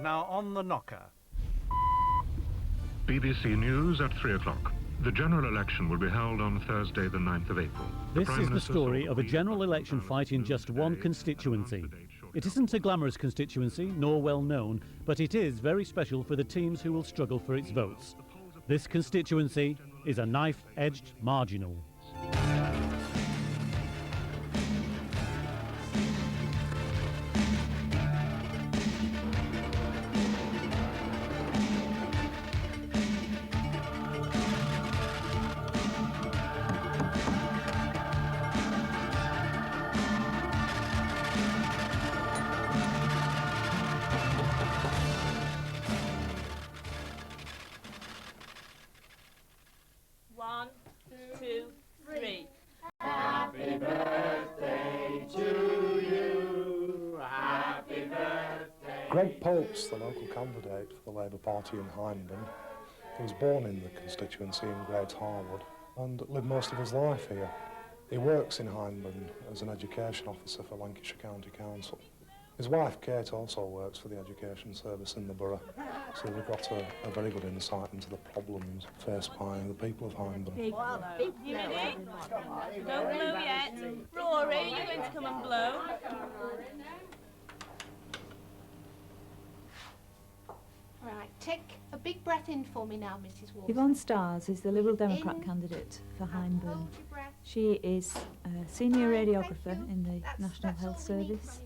now on the knocker. BBC News at 3 o'clock. The general election will be held on Thursday, the 9th of April. This is the story of a general election fight in just one constituency. It isn't a glamorous constituency, nor well known, but it is very special for the teams who will struggle for its votes. This constituency is a knife-edged marginal. One, two, three. Happy birthday to you. Happy birthday. Greg Pope's the local candidate for the Labour Party in Hyndburn. He was born in the constituency in Great Harwood and lived most of his life here. He works in Hyndburn as an education officer for Lancashire County Council. His wife Kate also works for the education service in the borough, so we've got a very good insight into the problems faced by the people of Hyndburn. You ready? Don't blow yet. Rory, you're going to come and blow. Right, take a big breath in for me now, Mrs. Walsh. Yvonne Stars is the Liberal Democrat candidate for Hyndburn. She is a senior radiographer in the National Health Service,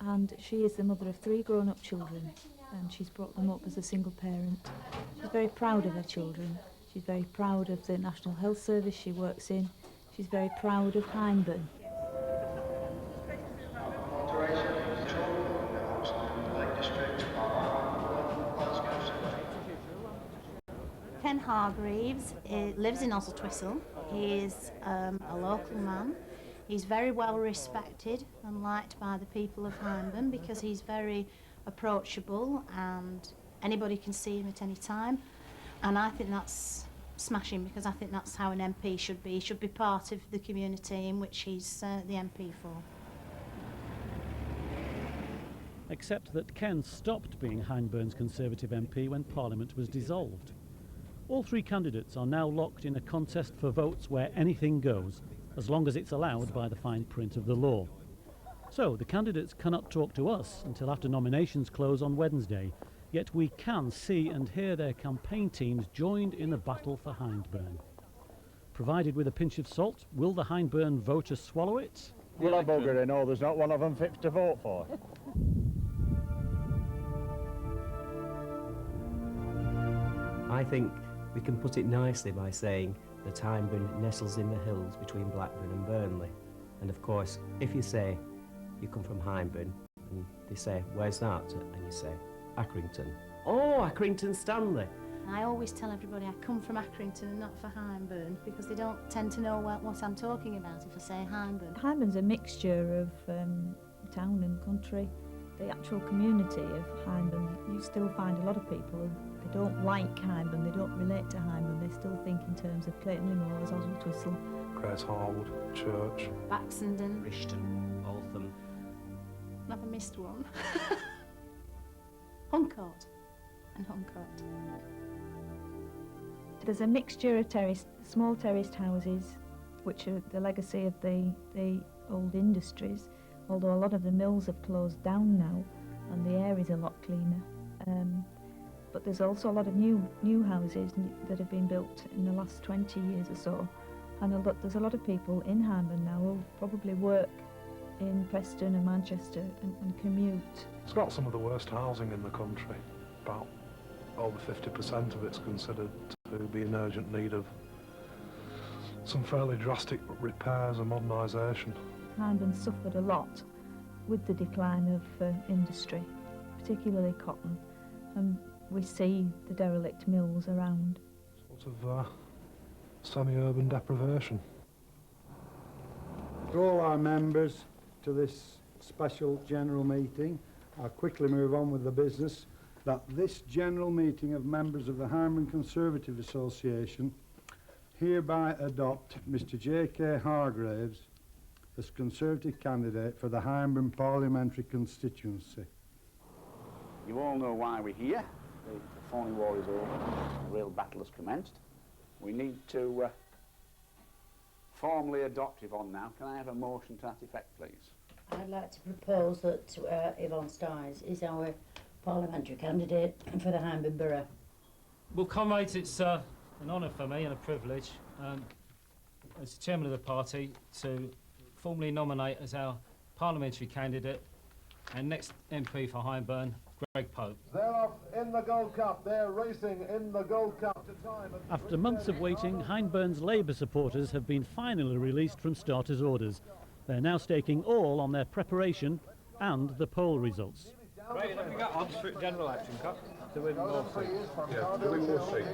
and she is the mother of 3 grown-up children, and she's brought them up as a single parent. She's very proud of her children. She's very proud of the National Health Service she works in. She's very proud of Hyndburn. Ken Hargreaves lives in Oswestwhistle. He is a local man. He's very well respected and liked by the people of Hyndburn because he's very approachable and anybody can see him at any time. And I think that's smashing because I think that's how an MP should be. He should be part of the community in which he's the MP for. Except that Ken stopped being Hyndburn's Conservative MP when Parliament was dissolved. All 3 candidates are now locked in a contest for votes where anything goes, as long as it's allowed by the fine print of the law. So the candidates cannot talk to us until after nominations close on Wednesday, yet we can see and hear their campaign teams joined in the battle for Hyndburn. Provided with a pinch of salt, will the Hyndburn voters swallow it? Will I bugger in? Oh, there's not one of them fit to vote for. I think we can put it nicely by saying that Hyndburn nestles in the hills between Blackburn and Burnley. And of course, if you say you come from Hyndburn, and they say, where's that? And you say, Accrington. Oh, Accrington Stanley. I always tell everybody I come from Accrington and not for Hyndburn because they don't tend to know what I'm talking about if I say Hyndburn. Hyndburn's a mixture of town and country. The actual community of Hyndburn, you still find a lot of people they don't like Hyndburn, they don't relate to Hyndburn, they still think in terms of Clayton-le-Moors, Oswestwhistle. Great Harwood, Church. Baxenden. Rishton, Altham. Never missed one. Huncourt and Huncourt. There's a mixture of small terraced houses, which are the legacy of the old industries, although a lot of the mills have closed down now and the air is a lot cleaner. But there's also a lot of new houses that have been built in the last 20 years or so, and there's a lot of people in Hyndburn now who probably work in Preston and Manchester and commute. It's got some of the worst housing in the country. About over 50% of it's considered to be in urgent need of some fairly drastic repairs and modernisation. Hyndburn suffered a lot with the decline of industry, particularly cotton, and we see the derelict mills around. Sort of semi-urban deprivation. For all our members to this special general meeting, I'll quickly move on with the business, that this general meeting of members of the Hyndburn Conservative Association hereby adopt Mr J.K. Hargreaves as Conservative candidate for the Hyndburn parliamentary constituency. You all know why we're here. The phony war is over. The real battle has commenced. We need to formally adopt Yvonne now. Can I have a motion to that effect, please? I'd like to propose that Yvonne Stiles is our parliamentary candidate for the Hyndburn Borough. Well, comrades, it's an honour for me and a privilege as chairman of the party to formally nominate as our parliamentary candidate and next MP for Hyndburn, Greg Pope. They're off in the Gold Cup. They're racing in the Gold Cup to time. After months of waiting, Hyndburn's Labour supporters have been finally released from starters' orders. They're now staking all on their preparation and the poll results. Right, have you got odds for general election cup to win more seats? Yeah, to win more seats,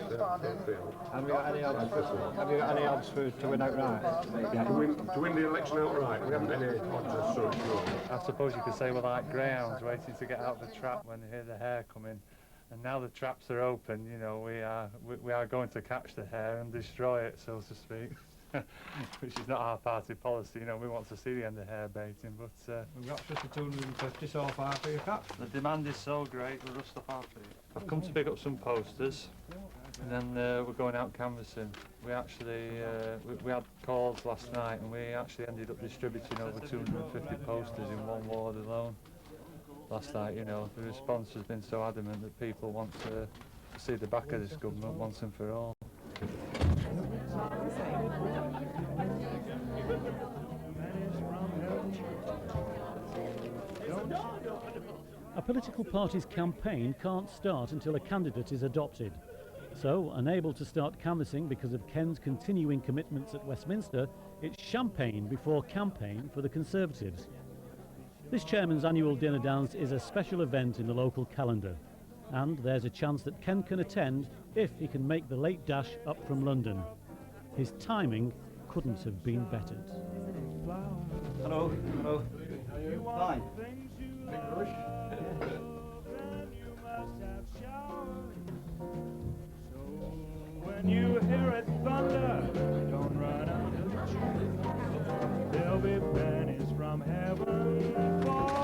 Have you got any odds for, to win outright? Yeah, to win the election outright. We haven't got any odds as such, no. I suppose you could say we're like greyhounds waiting to get out of the trap when they hear the hare coming. And now the traps are open, you know, we are going to catch the hare and destroy it, so to speak. Which is not our party policy, you know, we want to see the end of hare baiting, but... We've got just a 250 so far for your cup. The demand is so great, we're just up our feet. I've come to pick up some posters, and then we're going out canvassing. We actually, we had calls last night, and we actually ended up distributing over 250 posters in one ward alone. Last night, you know, the response has been so adamant that people want to see the back of this government once and for all. A political party's campaign can't start until a candidate is adopted. So, unable to start canvassing because of Ken's continuing commitments at Westminster, it's champagne before campaign for the Conservatives. This chairman's annual dinner dance is a special event in the local calendar. And there's a chance that Ken can attend if he can make the late dash up from London. His timing couldn't have been bettered. Hello, hello. Fine. When you hear it thunder, don't run out. There'll be pennies from heaven falling.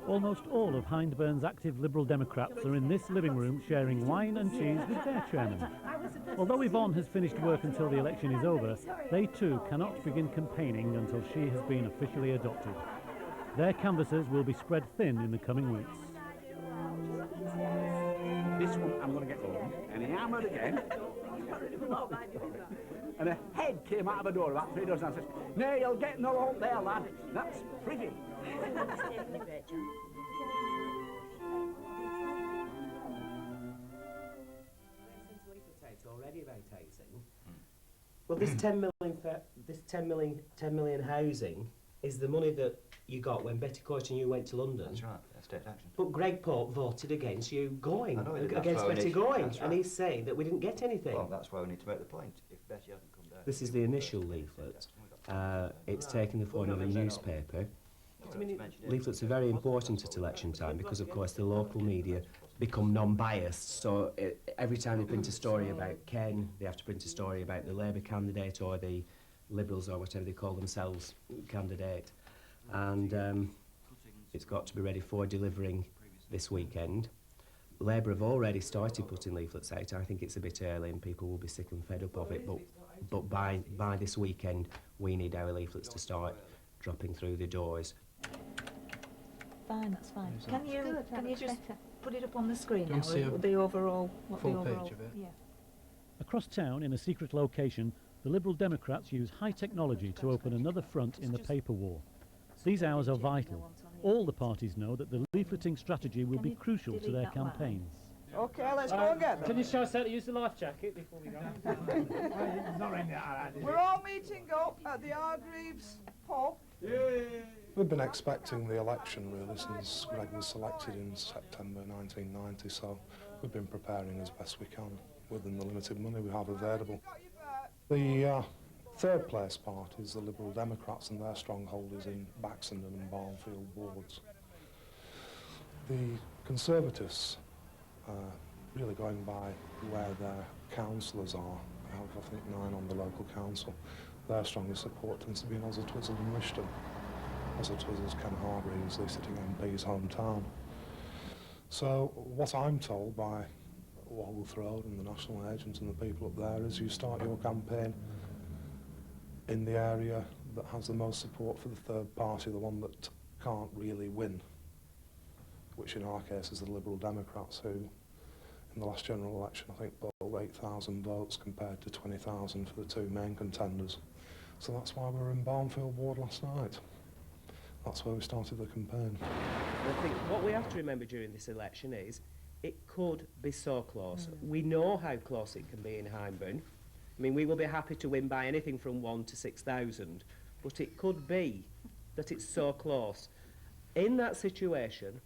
Almost all of Hyndburn's active Liberal Democrats are in this living room sharing wine and cheese with their chairman. Although Yvonne has finished work until the election is over, they too cannot begin campaigning until she has been officially adopted. Their canvassers will be spread thin in the coming weeks. This one I'm going to get home, and he hammered again. And a head came out of the door about 3 dozen and says, "No, you'll get no hope there, lad. That's pretty." Already about 18. Well, this 10 million housing is the money that you got when Betty Coach and you went to London. That's right, that's state action. But Greg Pope voted against you going, Against Betty going, right. and he's saying that we didn't get anything. Well, that's why we need to make the point. If Betty hasn't come down... This is the initial leaflet. It's taken the form of a newspaper. Leaflets are very important at election time because, of course, the local media become non-biased. So every time they print a story about Ken, they have to print a story about the Labour candidate or the Liberals or whatever they call themselves candidate. And it's got to be ready for delivering this weekend. Labour have already started putting leaflets out. I think it's a bit early and people will be sick and fed up of it, but by this weekend we need our leaflets to start dropping through the doors. Fine, that's fine. Can you just put it up on the screen now? See The overall, full page of it. Yeah. Across town, in a secret location, the Liberal Democrats use high technology to open another front in the paper war. These hours are vital. All the parties know that the leafleting strategy will be crucial to their campaigns. Okay, let's go and get them. Can you show us how to use the life jacket before we go? We're all meeting up at the Hargreaves pub. We've been expecting the election really since Greg was selected in September 1990, so we've been preparing as best we can within the limited money we have available. The third place party is the Liberal Democrats, and their stronghold is in Baxenden and Barnfield wards. The Conservatives, really going by where their councillors are, I have I think 9 on the local council, their strongest support tends to be in Twizzle and Rishton. Twizzle's Ken Hargreaves, the sitting MP's hometown. So what I'm told by Walworth Road and the national agents and the people up there is you start your campaign in the area that has the most support for the third party, the one that can't really win, which in our case is the Liberal Democrats, who in the last general election I think polled 8,000 votes compared to 20,000 for the 2 main contenders. So that's why we were in Barnfield ward last night. That's where we started the campaign. I think what we have to remember during this election is it could be so close. We know how close it can be in Hyndburn. I mean, we will be happy to win by anything from 1 to 6,000, but it could be that it's so close. In that situation,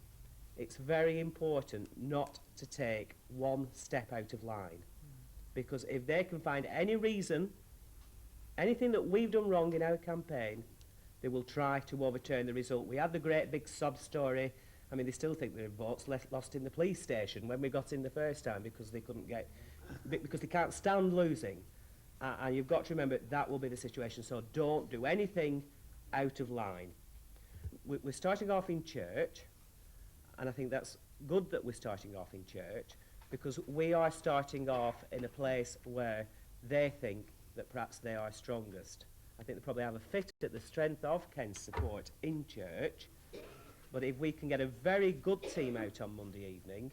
it's very important not to take one step out of line, because if they can find any reason, anything that we've done wrong in our campaign, they will try to overturn the result. We had the great big sob story. I mean, they still think their votes lost in the police station when we got in the first time because they couldn't get, because they can't stand losing. And you've got to remember that will be the situation. So don't do anything out of line. We're starting off in church, and I think that's good that we're starting off in church, because we are starting off in a place where they think that perhaps they are strongest. I think they probably have a fit at the strength of Ken's support in church, but if we can get a very good team out on Monday evening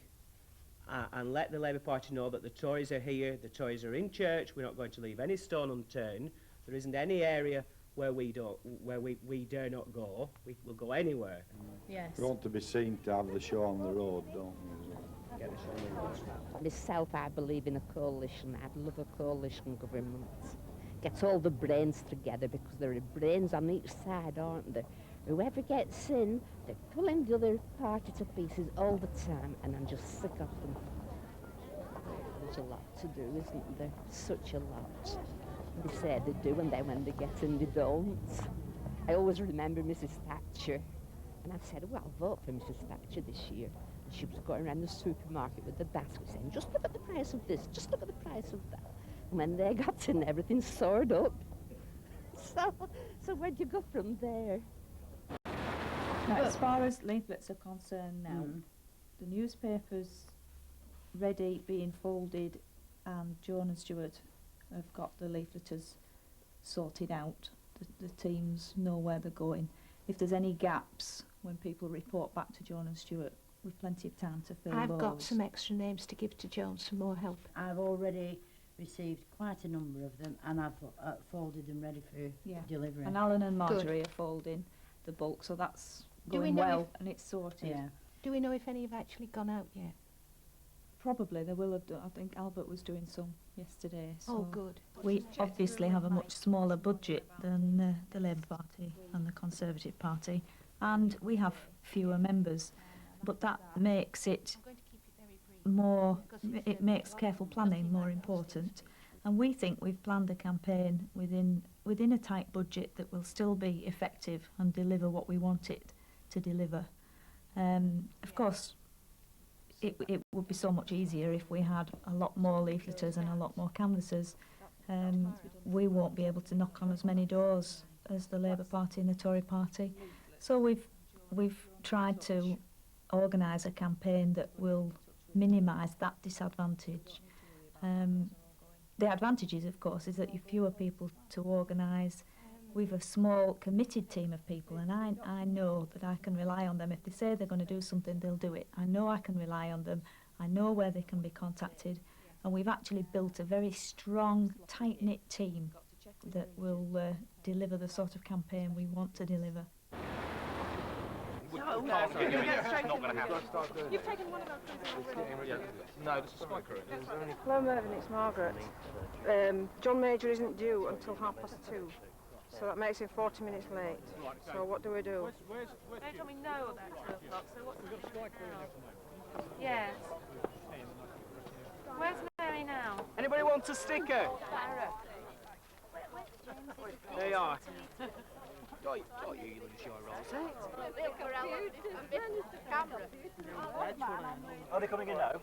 and let the Labour Party know that the Tories are here, the Tories are in church, we're not going to leave any stone unturned, there isn't any area where we dare not go, we will go anywhere. Yes. We want to be seen to have the show on the road, don't we? Get the show on the road. Myself, I believe in a coalition. I'd love a coalition government. Gets all the brains together, because there are brains on each side, aren't there? Whoever gets in, they're pulling the other party to pieces all the time, and I'm just sick of them. There's a lot to do, isn't there? Such a lot. They say they do, and then when they get in, they don't. I always remember Mrs. Thatcher, and I said, well, I'll vote for Mrs. Thatcher this year. And she was going around the supermarket with the basket saying, just look at the price of this, just look at the price of that. And when they got in, everything soared up. So where do you go from there? Now, as far as leaflets are concerned now, the newspaper's ready, being folded, and Joan and Stuart have got the leafleters sorted out. The teams know where they're going. If there's any gaps when people report back to Joan and Stuart, we've plenty of time to fill those. I've got some extra names to give to Joan, some more help. I've already received quite a number of them, and I've folded them ready for delivery. And Alan and Marjorie are folding the bulk, so that's going well, and it's sorted. Yeah. Do we know if any have actually gone out yet? Probably they will have done. I think Albert was doing some yesterday. So oh, good. We obviously have a much smaller budget than the Labour Party and the Conservative Party, and we have fewer members, but that makes it more, it makes careful planning more important, and we think we've planned the campaign within a tight budget that will still be effective and deliver what we want it to deliver. Of course, it would be so much easier if we had a lot more leafleters and a lot more canvassers. We won't be able to knock on as many doors as the Labour Party and the Tory Party, so we've tried to organise a campaign that will minimise that disadvantage. The advantages, of course, is that you've fewer people to organise. We've a small, committed team of people, and I know that I can rely on them. If they say they're going to do something, they'll do it. I know I can rely on them. I know where they can be contacted, and we've actually built a very strong, tight-knit team that will deliver the sort of campaign we want to deliver. No. You get straight It's not in. going to happen. You've taken one of those things already. No, this is Spiker. Hello, Mervyn, it's Margaret. John Major isn't due until 2:30, so that makes him 40 minutes late. So what do we do? They told me no about 2 o'clock, so what's the now? Yes. Where's Mary now? Anybody want a sticker? There you are. Don't you lose your rosette? Are they coming in now?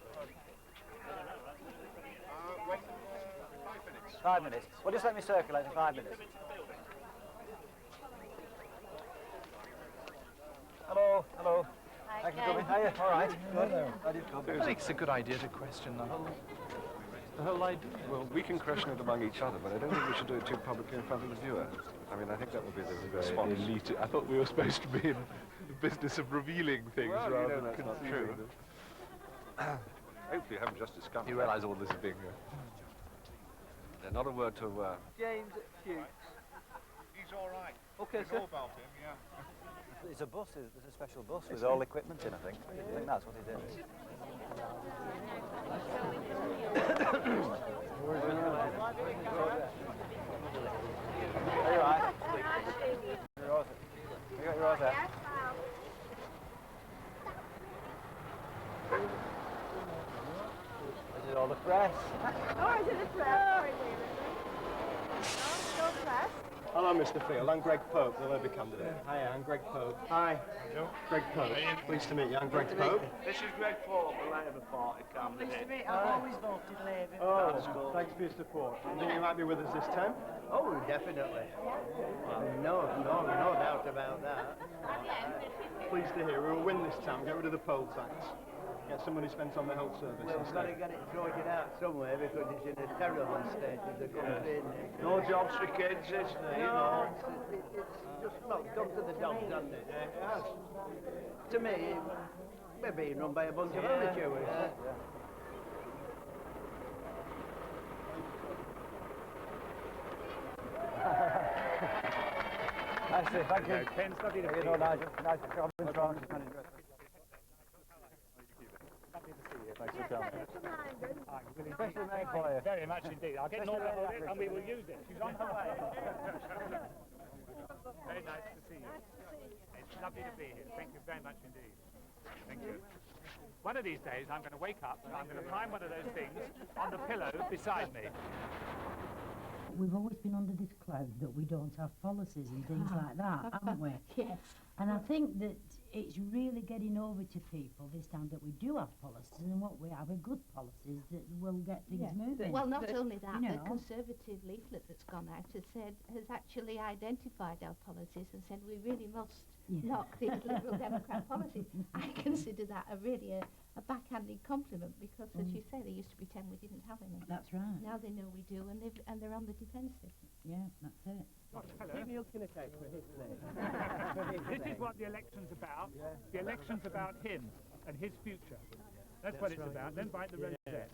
5 minutes. Well, just let me circulate for 5 minutes. Hello, hello. Thank you for coming. Hiya, all right. Good. I think it's a good idea to question the whole idea. Well, we can question it among each other, but I don't think we should do it too publicly in front of the viewer. I mean, I think that would be the response. Elite. I thought we were supposed to be in the business of revealing things rather than that's not concealing true. them. Hopefully you haven't just discovered You realise all this is being... Not a word to... James Fuchs. He's all right. Okay, We sir. know about him, yeah. It's a bus, there's a special bus with all equipment in, I think. I think that's what it is. Are you all right? You got your rosette? This is all the press. Oh, is it the press? No, press. Hello, Mr. Field. I'm Greg Pope, the Labour candidate. Hi, I'm Greg Pope. Hi. Greg Pope. Pleased to meet you. I'm Greg Pope. This is Greg Pope, the Labour Party candidate. I've always voted Labour. Oh, thanks for your support. I think you might be with us this time? Oh, definitely. No doubt about that. Pleased to hear. We'll win this time. Get rid of the poll tax. Get some money spent on the health service. Well, we've got to get it sorted out somewhere because it's in a terrible state of the country. No jobs for kids, is there? You know. It's just locked up to the dogs, hasn't it? It has. To me, we're being run by a bunch of amateurs. Nice to thank you. Ken's lovely to see you. Nigel. Nice to job in France. Thanks for coming. Special made for you. Very much indeed. I'll get Nora on it and we will use it. She's on her way. Very nice to see you. It's lovely to be here. Thank you very much indeed. Thank you. One of these days I'm going to wake up and I'm going to find one of those things on the pillow beside me. We've always been under this cloud that we don't have policies and things like that, haven't we? Yes. And I think that it's really getting over to people this time that we do have policies, and what we have are good policies that will get things moving. Well, not only that, you the know. Conservative leaflet that's gone out has actually identified our policies and said we really must knock these Liberal Democrat policies. I consider that really a backhanded compliment because, as you say, they used to pretend we didn't have any. That's right. Now they know we do, and they're on the defensive. Yeah, that's it. Keep me looking at for his This is what the election's about. The election's about him and his future. That's what it's about. Then bite the rosette.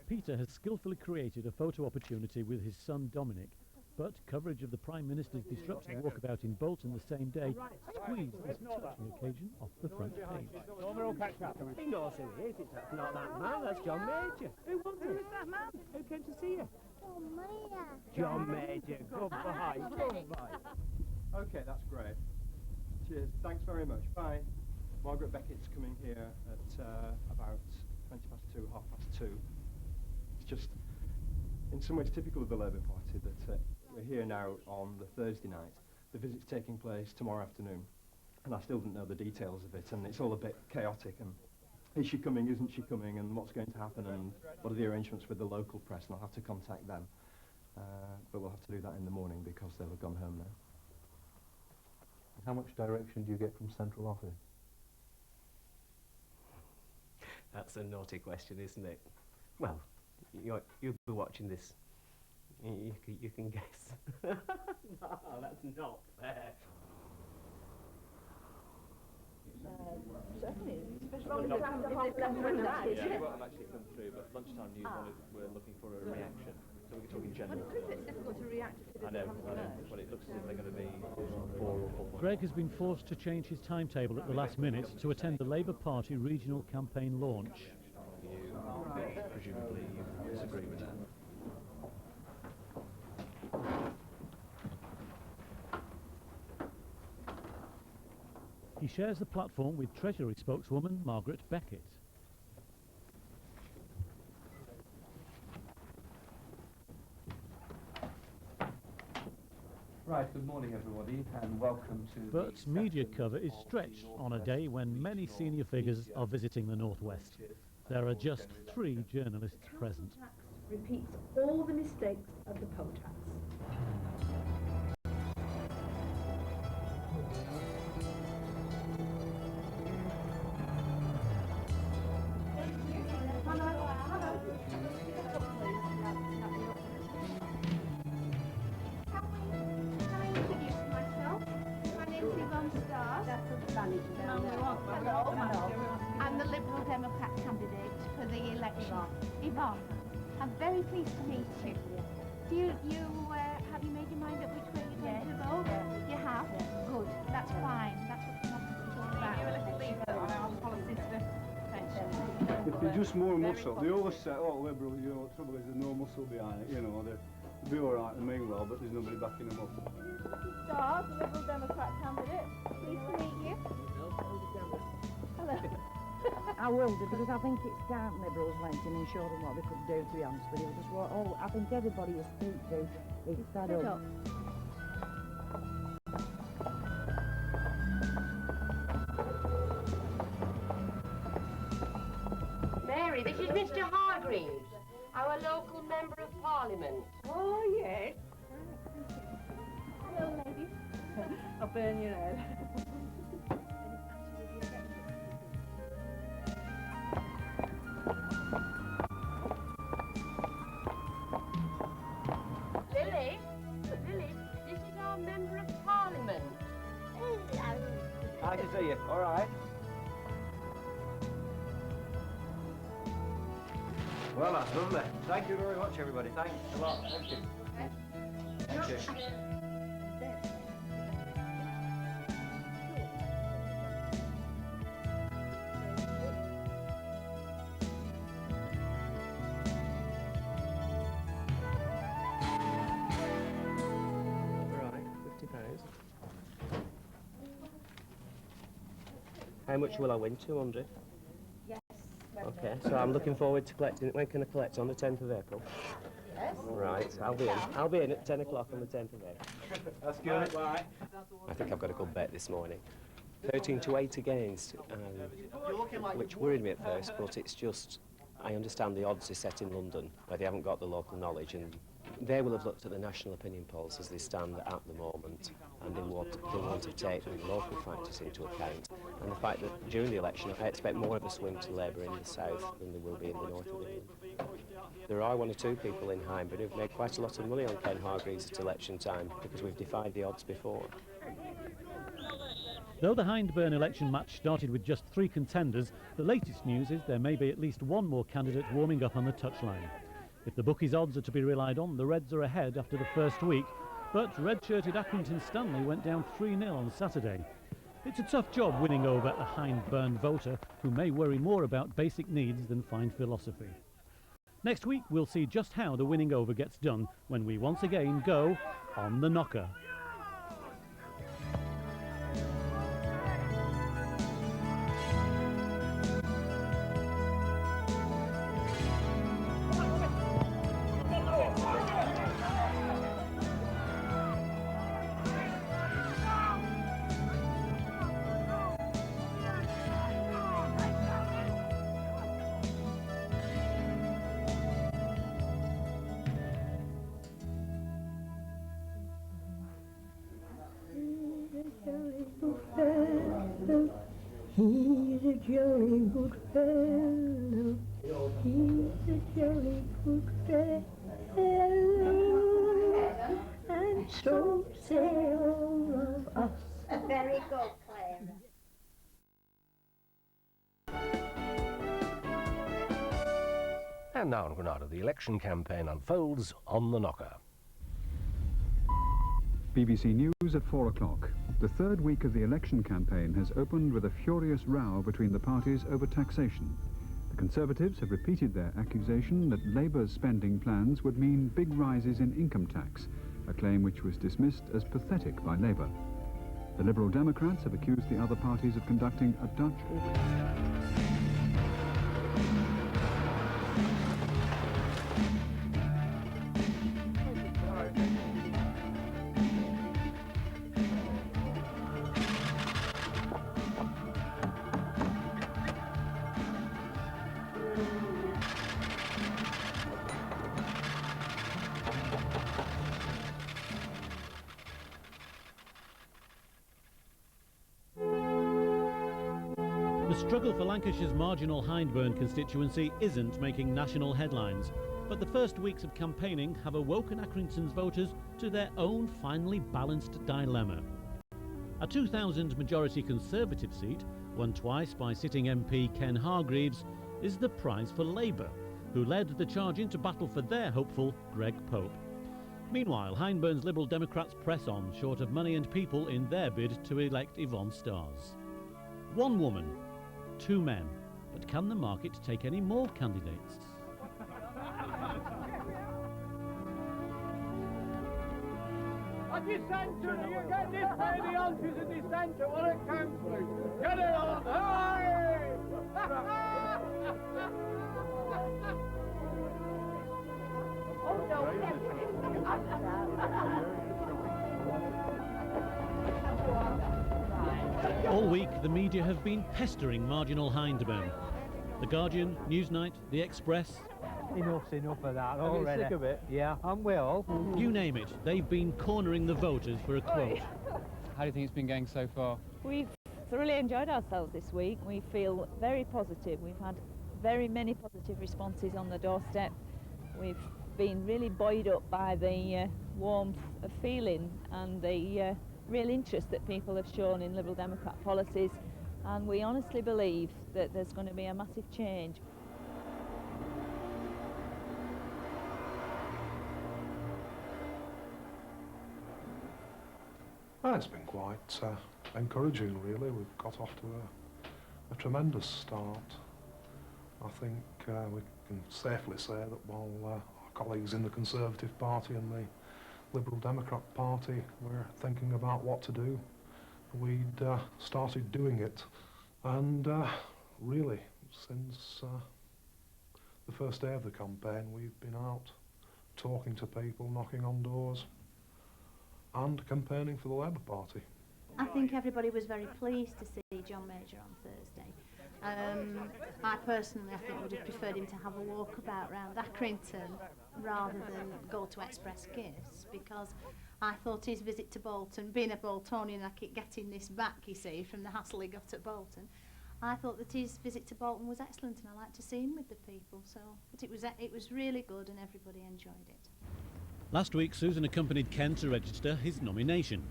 Peter has skillfully created a photo opportunity with his son Dominic, but coverage of the Prime Minister's disrupting walkabout in Bolton the same day squeezed this touching occasion off the front page. Norma will catch up. He knows who he is. It's not that man. That's John Major. Who was it? Who is that man? Who came to see you? John Major. Good boy. Good boy. Okay, that's great. Cheers. Thanks very much. Bye. Margaret Beckett's coming here at about 2:20, 2:30. It's just, in some ways, typical of the Labour Party that we're here now on the Thursday night. The visit's taking place tomorrow afternoon, and I still don't know the details of it, and it's all a bit chaotic. And is she coming? Isn't she coming? And what's going to happen? And what are the arrangements with the local press? And I'll have to contact them, but we'll have to do that in the morning because they'll have gone home now. How much direction do you get from central office? That's a naughty question, isn't it? Well, you'll be watching this. You can guess. No, that's not fair. Certainly, especially Well, when no. it's after half Yeah, past midnight. we won't actually come through, but lunchtime news we're looking for a reaction. So we're talking general. It's difficult to react I know, but it looks as if they're going to be 4 or 4. Greg has been forced to change his timetable at the last minute to attend the Labour Party regional campaign launch. Presumably you disagree with that. He shares the platform with Treasury spokeswoman Margaret Beckett. Right, good morning everybody and welcome to But media cover is stretched on a day when many senior figures are visiting the Northwest. There are just 3 journalists present. Repeats all the mistakes of the poll tax. I'm the Liberal Democrat candidate for the election. Yvonne, I'm very pleased to meet you. Have you made your mind up which way you're going to vote? You have? Good. That's fine. That's what democracy is all about. Give a little leaflet on our policies for pensions. If they're just more muscle, they always say, oh, Liberal, you know, the trouble is there's no muscle behind it, you know, they'll be all right and mean well, but there's nobody backing them up. Star, the Liberal Democrat candidate. Pleased to meet you. Hello. I will do, because I think it's time Liberals went in and showed them what they could do, to be honest with you. Just what, I think everybody you speak to is fed up. Mary, this is Mr. Hargreaves, our local Member of Parliament. Oh, yes. Hello, ladies. I'll burn your head. Lily, this is our Member of Parliament. Nice to see you. All right. Well, that's lovely. Thank you very much, everybody. Thanks a lot. Thank you. Thank you. Right, £50. How much will I win? 200? Yes. Okay, so I'm looking forward to collecting it. When can I collect? On the 10th of April? Yes. Right, I'll be in. I'll be in at 10 o'clock on the 10th of April. That's good. I think I've got a good bet this morning. 13 to 8 against, which worried me at first, but it's just, I understand the odds are set in London, where they haven't got the local knowledge, and they will have looked at the national opinion polls as they stand at the moment, and they want to take the local factors into account, and the fact that during the election I expect more of a swing to Labour in the south than there will be in the north of England. There are 1 or 2 people in Hyndburn who've made quite a lot of money on Ken Hargreaves at election time, because we've defied the odds before. Though the Hyndburn election match started with just 3 contenders, the latest news is there may be at least 1 more candidate warming up on the touchline. If the bookies' odds are to be relied on, the Reds are ahead after the first week, but red-shirted Accrington Stanley went down 3-0 on Saturday. It's a tough job winning over a Hyndburn voter who may worry more about basic needs than fine philosophy. Next week we'll see just how the winning over gets done when we once again go on the knocker. He's a jolly good fellow. He's a jolly good fellow. And so say all of us. Very good, Claire. And now in Granada, the election campaign unfolds on the knocker. BBC News at 4 o'clock. The third week of the election campaign has opened with a furious row between the parties over taxation. The Conservatives have repeated their accusation that Labour's spending plans would mean big rises in income tax, a claim which was dismissed as pathetic by Labour. The Liberal Democrats have accused the other parties of conducting a Dutch auction. The struggle for Lancashire's marginal Hyndburn constituency isn't making national headlines, but the first weeks of campaigning have awoken Accrington's voters to their own finely balanced dilemma. A 2000 majority Conservative seat, won twice by sitting MP Ken Hargreaves, is the prize for Labour, who led the charge into battle for their hopeful Greg Pope. Meanwhile, Hyndburn's Liberal Democrats press on, short of money and people in their bid to elect Yvonne Stars. One woman, two men, but can the market take any more candidates? At the centre, you get this way, the ounces in the centre, what it comes through. Get it on, hurry! Oh no, All week, the media have been pestering marginal Hyndburn. The Guardian, Newsnight, The Express. Enough's enough of that Are you already. sick of it? Yeah, I'm Will. You name it, they've been cornering the voters for a quote. How do you think it's been going so far? We've thoroughly enjoyed ourselves this week. We feel very positive. We've had very many positive responses on the doorstep. We've been really buoyed up by the warmth of feeling and the real interest that people have shown in Liberal Democrat policies, and we honestly believe that there's going to be a massive change. Well, it's been quite encouraging, really. We've got off to a tremendous start. I think we can safely say that while our colleagues in the Conservative Party and the Liberal Democrat Party were thinking about what to do, we'd started doing it. And really, since the first day of the campaign, we've been out talking to people, knocking on doors, and campaigning for the Labour Party. I think everybody was very pleased to see John Major on Thursday. I personally, I think, would have preferred him to have a walkabout round Accrington rather than go to express gifts, because I thought his visit to Bolton, being a Boltonian, I keep getting this back, you see, from the hassle he got at Bolton. I thought that his visit to Bolton was excellent, and I like to see him with the people. So, but it was really good, and everybody enjoyed it. Last week, Susan accompanied Ken to register his nomination.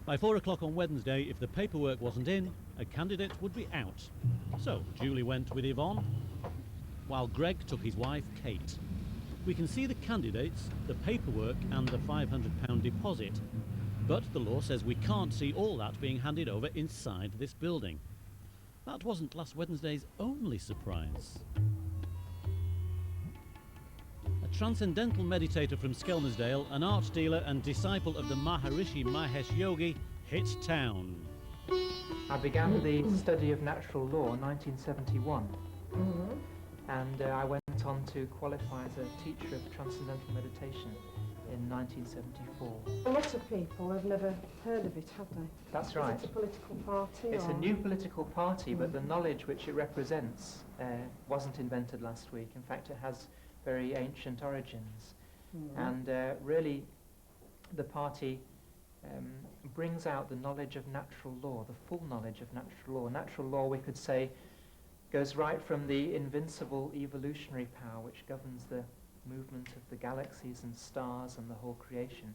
By 4 o'clock on Wednesday, if the paperwork wasn't in, a candidate would be out. So Julie went with Yvonne, while Greg took his wife, Kate. We can see the candidates, the paperwork and the £500 deposit, but the law says we can't see all that being handed over inside this building. That wasn't last Wednesday's only surprise. A transcendental meditator from Skelmersdale, an art dealer and disciple of the Maharishi Mahesh Yogi, hit town. I began the study of natural law in 1971, and I went on to qualify as a teacher of transcendental meditation in 1974. A lot of people have never heard of it, have they? That's right. Is it a political party? It's or? a new political party, but the knowledge which it represents wasn't invented last week. In fact, it has very ancient origins. And really, the party brings out the knowledge of natural law, the full knowledge of natural law. Natural law, we could say, goes right from the invincible evolutionary power which governs the movement of the galaxies and stars and the whole creation,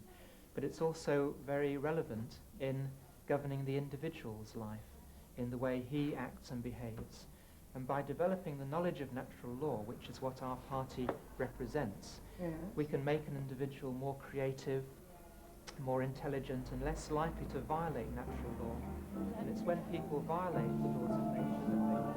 but it's also very relevant in governing the individual's life, in the way he acts and behaves. And by developing the knowledge of natural law, which is what our party represents, we can make an individual more creative, more intelligent and less likely to violate natural law. And it's when people violate the laws of nature that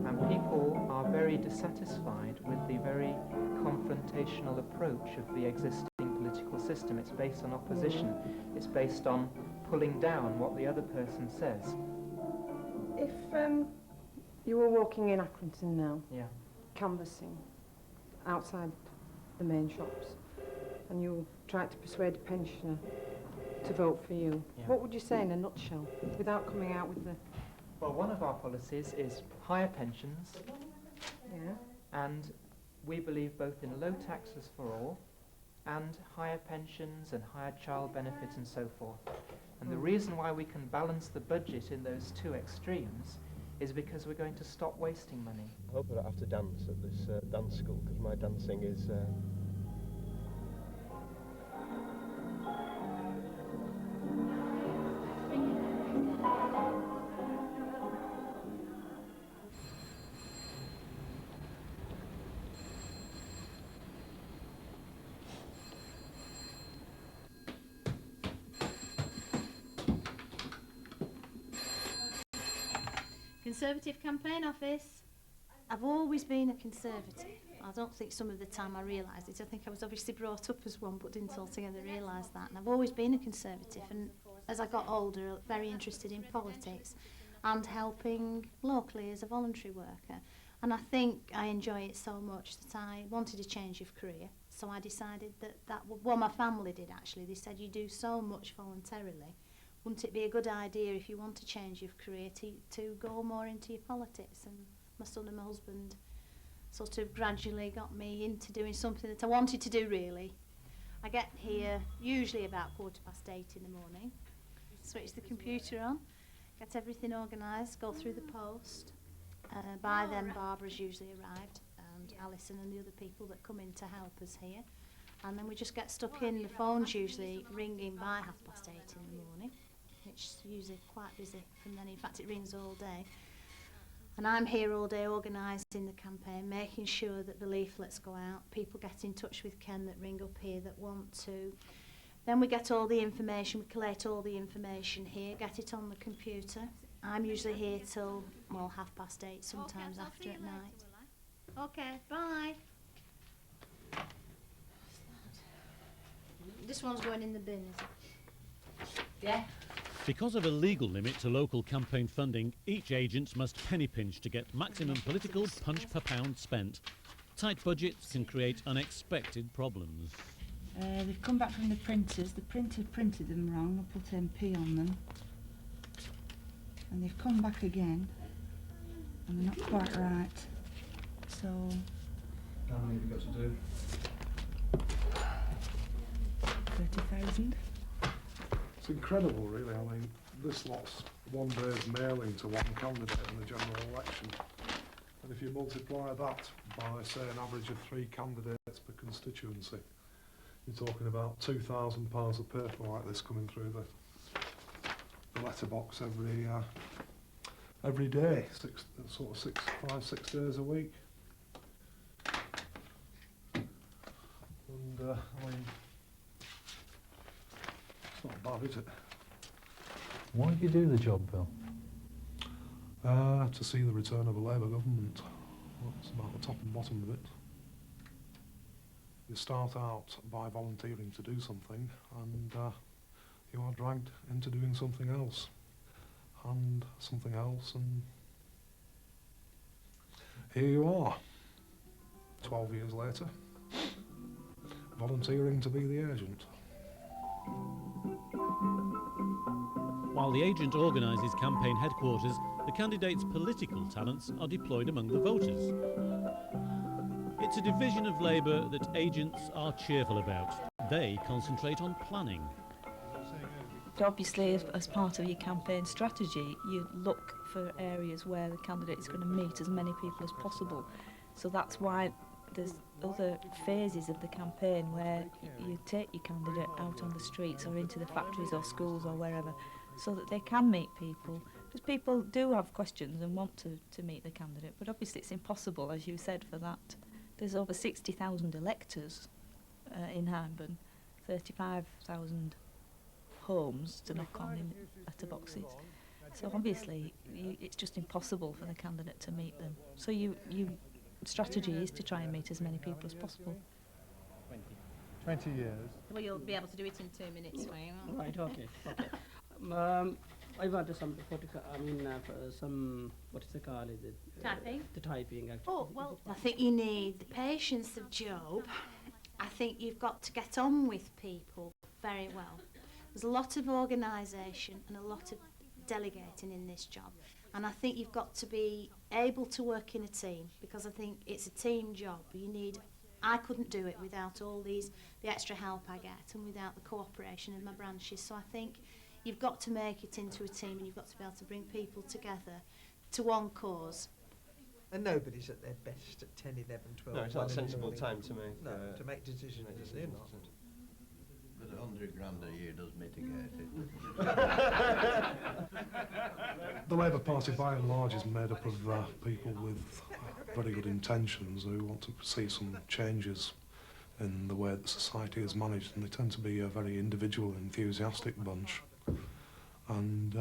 and people are very dissatisfied with the very confrontational approach of the existing political system. It's based on opposition. It's based on pulling down what the other person says. If you were walking in Accrington now, Yeah. canvassing outside the main shops, and you tried to persuade a pensioner to vote for you, Yeah. what would you say in a nutshell, without coming out with the... Well, one of our policies is higher pensions, Yeah. and we believe both in low taxes for all and higher pensions and higher child benefit and so forth. And the reason why we can balance the budget in those two extremes is because we're going to stop wasting money. I hope I don't have to dance at this dance school, because my dancing is... Conservative Campaign Office. I've always been a Conservative. I don't think some of the time I realised it. I think I was obviously brought up as one, but didn't altogether realise that. And I've always been a Conservative, and as I got older, very interested in politics and helping locally as a voluntary worker. And I think I enjoy it so much that I wanted a change of career. So I decided well, my family did actually. They said, you do so much voluntarily. Wouldn't it be a good idea if you want to change your career to go more into your politics? And my son and my husband sort of gradually got me into doing something that I wanted to do, really. I get here usually about 8:15 in the morning, switch the computer on, get everything organised, go through the post. By then Barbara's usually arrived, and Alison and the other people that come in to help us here. And then we just get stuck in. The phone's usually ringing by 8:30 in the morning, which is usually quite busy from then. In fact, it rings all day. And I'm here all day organising the campaign, making sure that the leaflets go out, people get in touch with Ken that ring up here that want to. Then we get all the information, we collate all the information here, get it on the computer. I'm usually here till, well, 8:30, sometimes after at night. Okay, bye. This one's going in the bin, is it? Yeah. Because of a legal limit to local campaign funding, each agent must penny pinch to get maximum political punch per pound spent. Tight budgets can create unexpected problems. They've come back from the printers. The printer printed them wrong. I put MP on them. And they've come back again. And they're not quite right. So... How many have you got to do? 30,000. It's incredible, really. I mean, this lot's one day's mailing to one candidate in the general election. And if you multiply that by, say, an average of 3 candidates per constituency, you're talking about 2,000 piles of paper like this coming through the letterbox every day, 5, 6 days a week. And I mean, it's not bad, is it? Why do you do the job, Bill? To see the return of a Labour government. That's about the top and bottom of it. You start out by volunteering to do something, and you are dragged into doing something else, and something else, and here you are, 12 years later, volunteering to be the agent. While the agent organises campaign headquarters, the candidate's political talents are deployed among the voters. It's a division of Labour that agents are cheerful about. They concentrate on planning. Obviously, as part of your campaign strategy, you look for areas where the candidate is going to meet as many people as possible. So that's why there's other phases of the campaign where you take your candidate out on the streets or into the factories or schools or wherever, so that they can meet people. Because people do have questions and want to meet the candidate, but obviously it's impossible, as you said, for that There's over 60,000 electors in Hyndburn, 35,000 homes to knock on in letterboxes. So obviously it's just impossible for the candidate to meet them. So your strategy is to try and meet as many people as possible. 20 years. Well, you'll be able to do it in 2 minutes, Wayne. Right, okay. I wanted some some, what is it called, is it? Typing? The typing, actually. Oh, well, I think you need the patience of Job. I think you've got to get on with people very well. There's a lot of organisation and a lot of delegating in this job. And I think you've got to be able to work in a team, because I think it's a team job. I couldn't do it without the extra help I get and without the cooperation of my branches. So I think you've got to make it into a team, and you've got to be able to bring people together to one cause. And nobody's at their best at 10, 11, 12. No, it's not a sensible time to make... No, to make decisions, they're not. But £100 a year does mitigate it. The Labour Party, by and large, is made up of people with very good intentions who want to see some changes in the way that society is managed, and they tend to be a very individual, enthusiastic bunch. And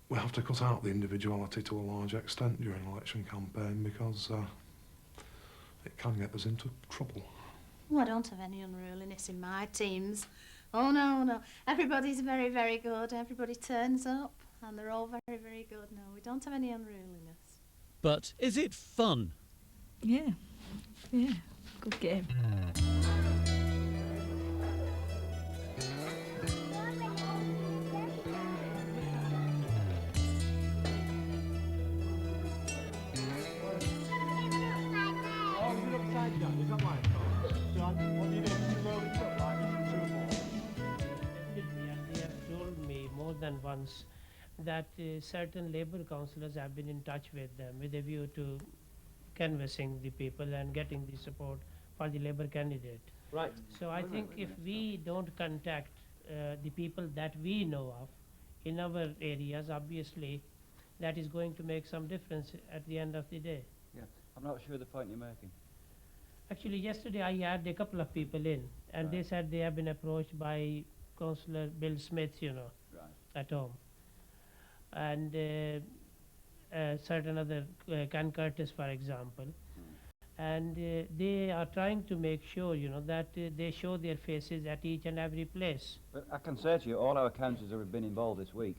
we have to cut out the individuality to a large extent during an election campaign, because it can get us into trouble. Oh, I don't have any unruliness in my teams. Oh, no, no. Everybody's very, very good. Everybody turns up, and they're all very, very good. No, we don't have any unruliness. But is it fun? Yeah, good game. Than once that certain Labour councillors have been in touch with them with a view to canvassing the people and getting the support for the Labour candidate. Right. So I think if we don't contact the people that we know of in our areas, obviously that is going to make some difference at the end of the day. Yeah, I'm not sure the point you're making. Actually, yesterday I had a couple of people in, and they said they have been approached by Councillor Bill Smith, at home, and certain other, Ken Curtis, for example, and they are trying to make sure, that they show their faces at each and every place. But I can say to you, all our councillors who have been involved this week,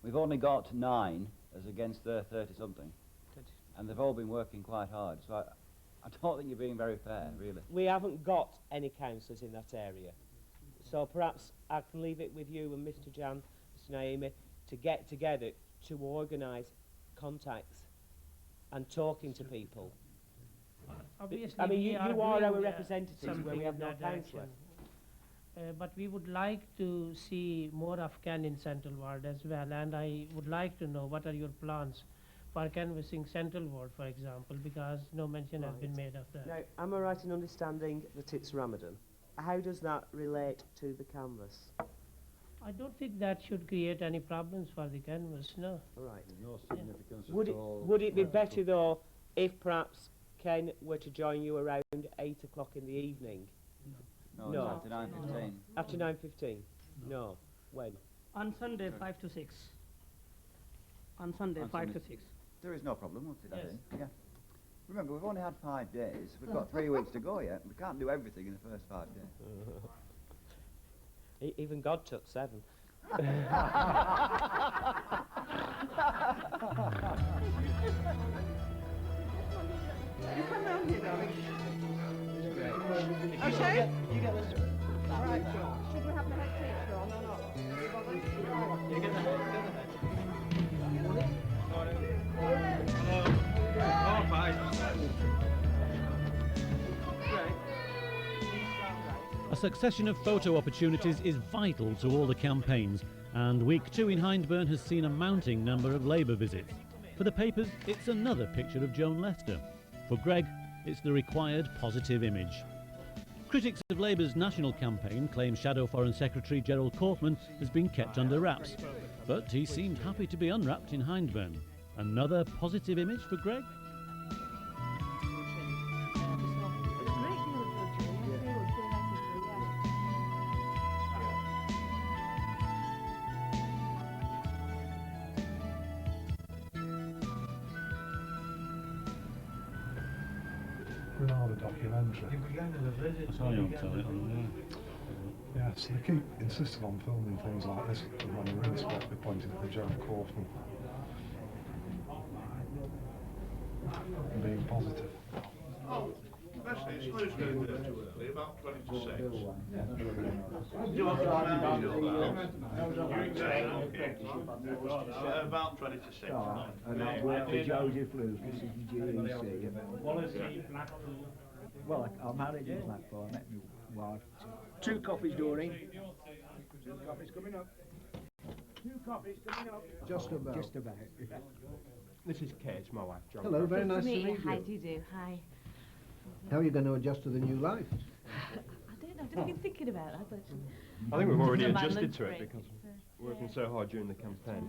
we've only got 9 as against their 30-something, and they've all been working quite hard, so I don't think you're being very fair, really. We haven't got any councillors in that area, so perhaps I can leave it with you and Mr. Jan, Naomi, to get together to organise contacts and talking to people. Obviously, I mean, you are our doing, representatives where we have no councillor. But we would like to see more of Ken in Central Ward as well, and I would like to know what are your plans for canvassing Central Ward, for example, because no mention has been made of that. Now, am I right in understanding that it's Ramadan? How does that relate to the canvass? I don't think that should create any problems for the canvas, no. All right. No significance at all. Would it be better, though, if perhaps Ken were to join you around 8 o'clock in the evening? No. After 9:15. After 9:15? No. When? On Sunday, 5 to 6. On Sunday, 5 to 6. There is no problem, we'll fit that in. Yeah. Remember, we've only had 5 days. We've got 3 weeks to go yet. We can't do everything in the first 5 days. Even God took 7. You come round here, darling. Okay? You get this. Right, sure. Should we have the head teacher on or not? You get the head. A succession of photo opportunities is vital to all the campaigns, and week 2 in Hyndburn has seen a mounting number of Labour visits. For the papers, it's another picture of Joan Lester. For Greg, it's the required positive image. Critics of Labour's national campaign claim Shadow Foreign Secretary Gerald Corkman has been kept under wraps, but he seemed happy to be unwrapped in Hyndburn. Another positive image for Greg? Granada documentary. That's how you don't tell it on Yeah, so they keep insisting on filming things like this when they're really supposed to be pointing at the Joan Kaufman and being positive. Oh, Bessie, it's not going there too early, about 20 to 6. Do you want to manage your about 20 to 6. And I work for Joseph Lucas in GEC. Well, I'm married in Blackpool. I met my wife. 2 coffees, Doreen. 2 coffees coming up. 2 coffees coming up. Just about. Just about. Yeah. This is Kate, my wife, John. Hello, very nice to meet you. How do you do? Hi. How are you going to adjust to the new life? I don't know, I've just been thinking about that, but... I think we've already It's my adjusted lunch to it break. because we're working so hard during the campaign.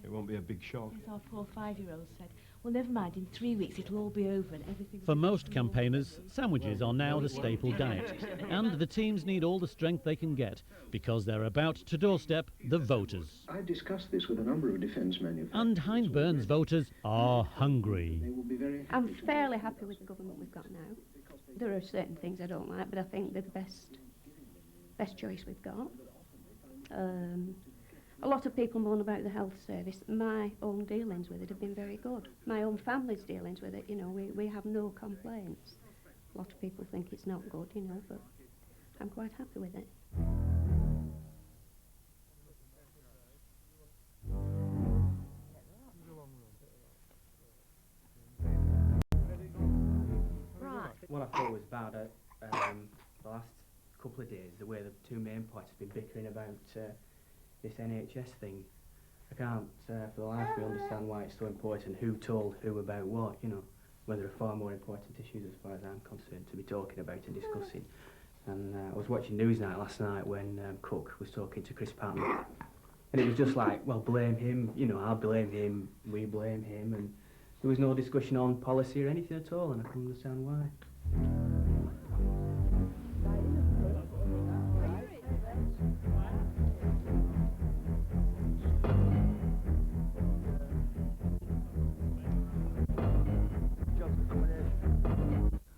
It won't be a big shock. As our poor 5-year-old said, well, never mind, in 3 weeks it'll all be over and everything... For most campaigners, sandwiches are now the staple diet, and the teams need all the strength they can get because they're about to doorstep the voters. I discussed this with a number of defence manufacturers. And Hyndburn's voters are hungry. They will be very I'm fairly happy with the government we've got now. There are certain things I don't like, but I think they're the best choice we've got. A lot of people moan about the health service. My own dealings with it have been very good. My own family's dealings with it, you know, we have no complaints. A lot of people think it's not good, you know, but I'm quite happy with it. What I thought was bad the last couple of days, the way the 2 main parties have been bickering about this NHS thing. I can't for the life of me understand why it's so important, who told who about what, you know, when there are far more important issues as far as I'm concerned to be talking about and discussing. And I was watching Newsnight last night when Cook was talking to Chris Patton, and it was just like, well, blame him, you know, I blame him, we blame him, and there was no discussion on policy or anything at all, and I couldn't understand why.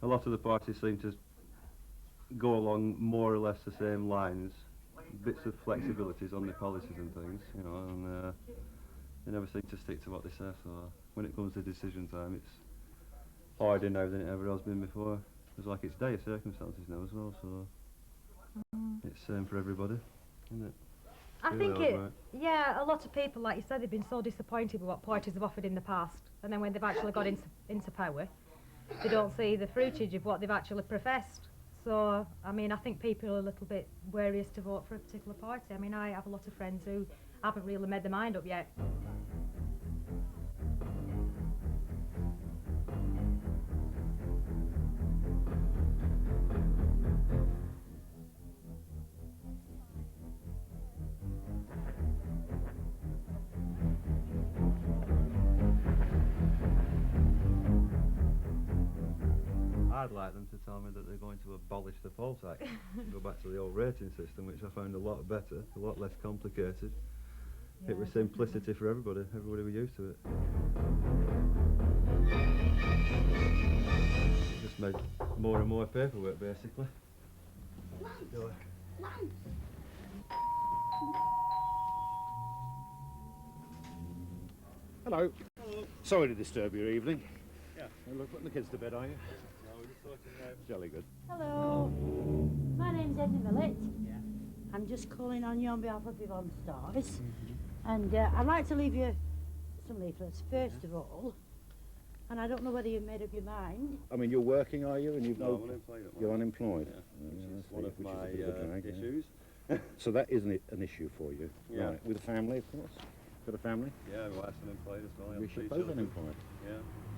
A lot of the parties seem to go along more or less the same lines, bits of flexibilities on the policies and things, you know, and they never seem to stick to what they say, so when it comes to decision time it's harder now than it ever has been before. It's like it's dire circumstances now as well, so it's same for everybody, isn't it? I think yeah, a lot of people, like you said, they've been so disappointed with what parties have offered in the past, and then when they've actually got into power, they don't see the fruitage of what they've actually professed. So, I mean, I think people are a little bit wary as to vote for a particular party. I mean, I have a lot of friends who haven't really made their mind up yet. I'd like them to tell me that they're going to abolish the poll tax, go back to the old rating system, which I found a lot better, a lot less complicated. Yeah, it was simplicity for everybody. Everybody was used to it. It just made more and more paperwork, basically. Hello. Sorry to disturb your evening. Yeah. Look, putting the kids to bed, are you? Jolly good. Hello, my name's Edna Millett. I'm just calling on you on behalf of Yvonne Stars, and I'd like to leave you some leaflets first of all, and I don't know whether you've made up your mind. I mean, you're working, are you? And you've No, I'm unemployed. You're unemployed. Yeah, one of my issues. So that is an issue for you, Yeah. right? With a family, of course. Got a family? Yeah, my wife's unemployed as well. I have We 3 should both children. unemployed. Yeah.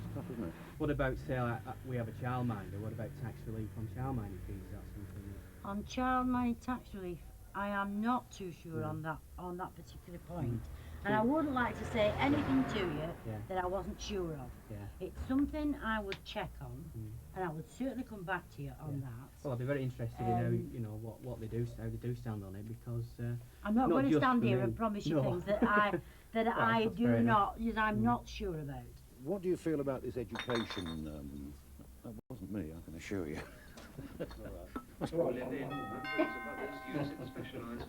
It's tough, isn't it? What about, say, we have a childminder, what about tax relief on childminding fees? Is that something that... On child money tax relief, I am not too sure on that particular point. And I wouldn't like to say anything to you that I wasn't sure of. It's something I would check on, and I would certainly come back to you on that. Well, I'd be very interested in how, you know, what they do, how they do stand on it, because I'm not going to just stand for here me. and promise you No. things that I Well, that's do fair enough. not, that I'm not sure about. What do you feel about this education? I wasn't wasn't me, I can assure you.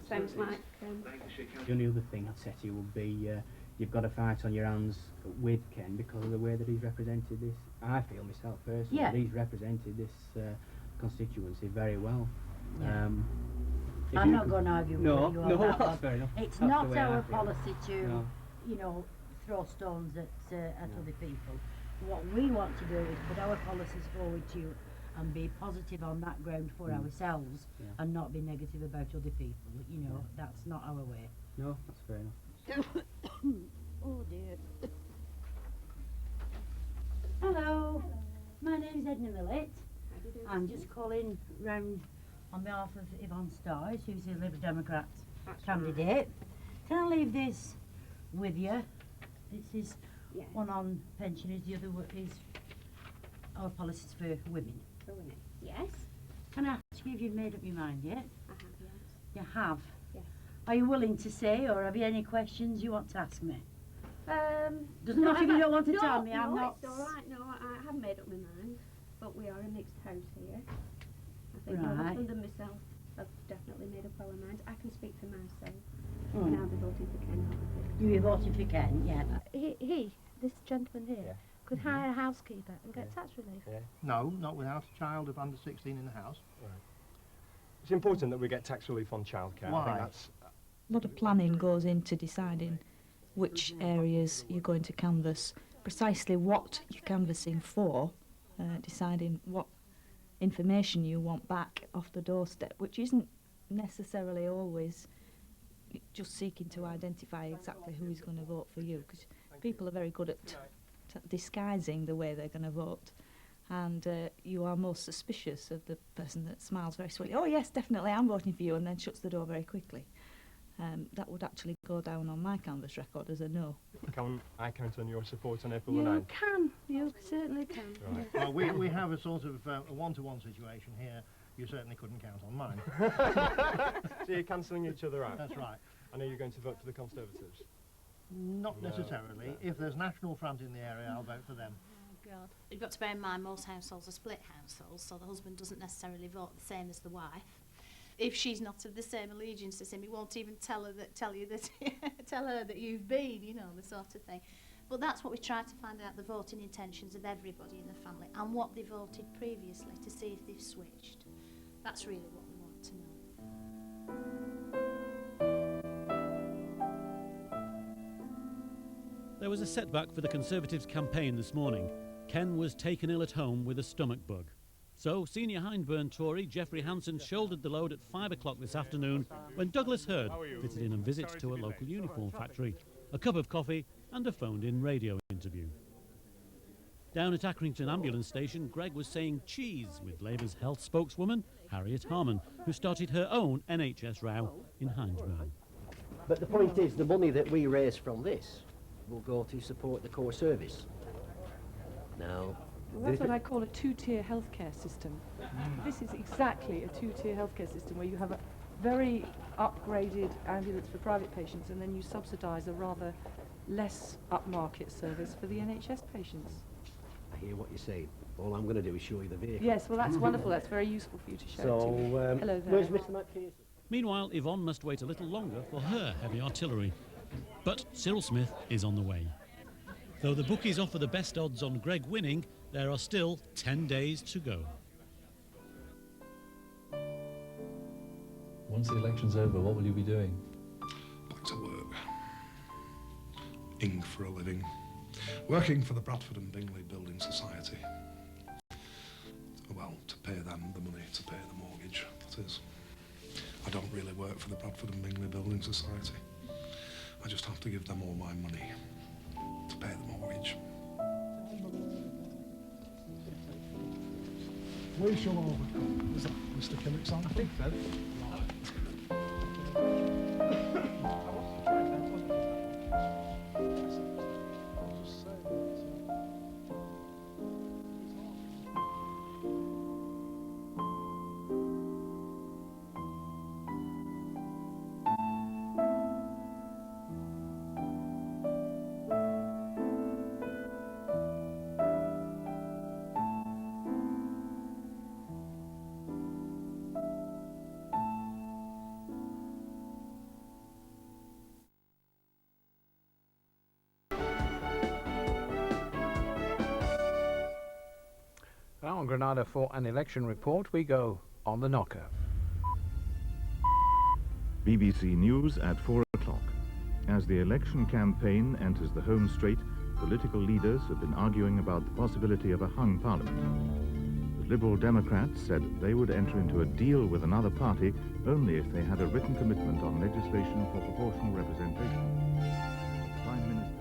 Sounds like... The only other thing I'd say to you would be you've got a fight on your hands with Ken because of the way that he's represented this. I feel myself personally that he's represented this constituency very well. Yeah. I'm not going to argue with you on that that's one. fair enough. It's That's not the way I our feel. policy to, you know, throw stones at other people. What we want to do is put our policies forward to you and be positive on that ground for ourselves and not be negative about other people. You know, that's not our way. No, that's fair enough. Oh dear. Hello, my name's Edna Millett. I'm just calling round on behalf of Yvonne Stars, who's a Liberal Democrat candidate. Can I leave this with you? This is one on pensioners, the other is our policies for women. For women? Yes. Can I ask you if you've made up your mind yet? I have, yes. You have? Yes. Are you willing to say, or have you any questions you want to ask me? Doesn't no, matter if you don't want to tell me, I'm no, not... it's all right. No, I haven't made up my mind, but we are a mixed house here. I think my Right. husband and myself have definitely made up our minds. I can speak for myself, Mm. and I'll be voting for Ken Harvey. You'll be voting for Ken, yeah. This gentleman here, could hire a housekeeper and get tax relief. No, not without a child of under 16 in the house. Right. It's important that we get tax relief on childcare. I think Why? that's A lot of planning goes into deciding which areas you're going to canvass, precisely what you're canvassing for, deciding what information you want back off the doorstep, which isn't necessarily always just seeking to identify exactly who is going to vote for you, because people are very good at disguising the way they're going to vote, and you are most suspicious of the person that smiles very sweetly, oh yes, definitely, I'm voting for you, and then shuts the door very quickly. That would actually go down on my canvass record as a no. Can I count on your support on April the 9th? You can, you certainly can. Right. Well, we have a sort of a one-to-one situation here. You certainly couldn't count on mine. So you're cancelling each other out? That's right. I know you're going to vote for the Conservatives. Not No, necessarily. no. If there's National Front in the area, I'll vote for them. Oh God. You've got to bear in mind most households are split households, so the husband doesn't necessarily vote the same as the wife. If she's not of the same allegiance as him, he won't even tell her that you've been, you know, the sort of thing. But that's what we try to find out, the voting intentions of everybody in the family and what they voted previously to see if they've switched. That's really what we want to know. There was a setback for the Conservatives' campaign this morning. Ken was taken ill at home with a stomach bug. So, senior Hyndburn Tory Geoffrey Hanson shouldered the load at 5 o'clock this afternoon when Douglas Hurd fitted in a visit to a local uniform factory, a cup of coffee and a phoned-in radio interview. Down at Accrington Ambulance Station, Greg was saying cheese with Labour's health spokeswoman, Harriet Harman, who started her own NHS row in Hyndburn. But the point is, the money that we raise from this will go to support the core service. Now, well, that's what I call a two-tier healthcare system. This is exactly a two-tier healthcare system where you have a very upgraded ambulance for private patients and then you subsidise a rather less upmarket service for the NHS patients. I hear what you're saying. All I'm going to do is show you the vehicle. Yes, well that's wonderful. That's very useful for you to show So, to me. Hello there. where's Mr. McPherson? Meanwhile, Yvonne must wait a little longer for her heavy artillery. But Cyril Smith is on the way. Though the bookies offer the best odds on Greg winning, there are still 10 days to go. Once the election's over, what will you be doing? Back to work. Ing for a living. Working for the Bradford and Bingley Building Society. Well, to pay them the money to pay the mortgage, that is. I don't really work for the Bradford and Bingley Building Society. I just have to give them all my money to pay the mortgage. We shall overcome. Is that Mr. Kinnock's on? I think so. Now on Granada for an election report, we go on the knocker. BBC News at 4 o'clock. As the election campaign enters the home straight, political leaders have been arguing about the possibility of a hung parliament. The Liberal Democrats said they would enter into a deal with another party only if they had a written commitment on legislation for proportional representation. The Prime Minister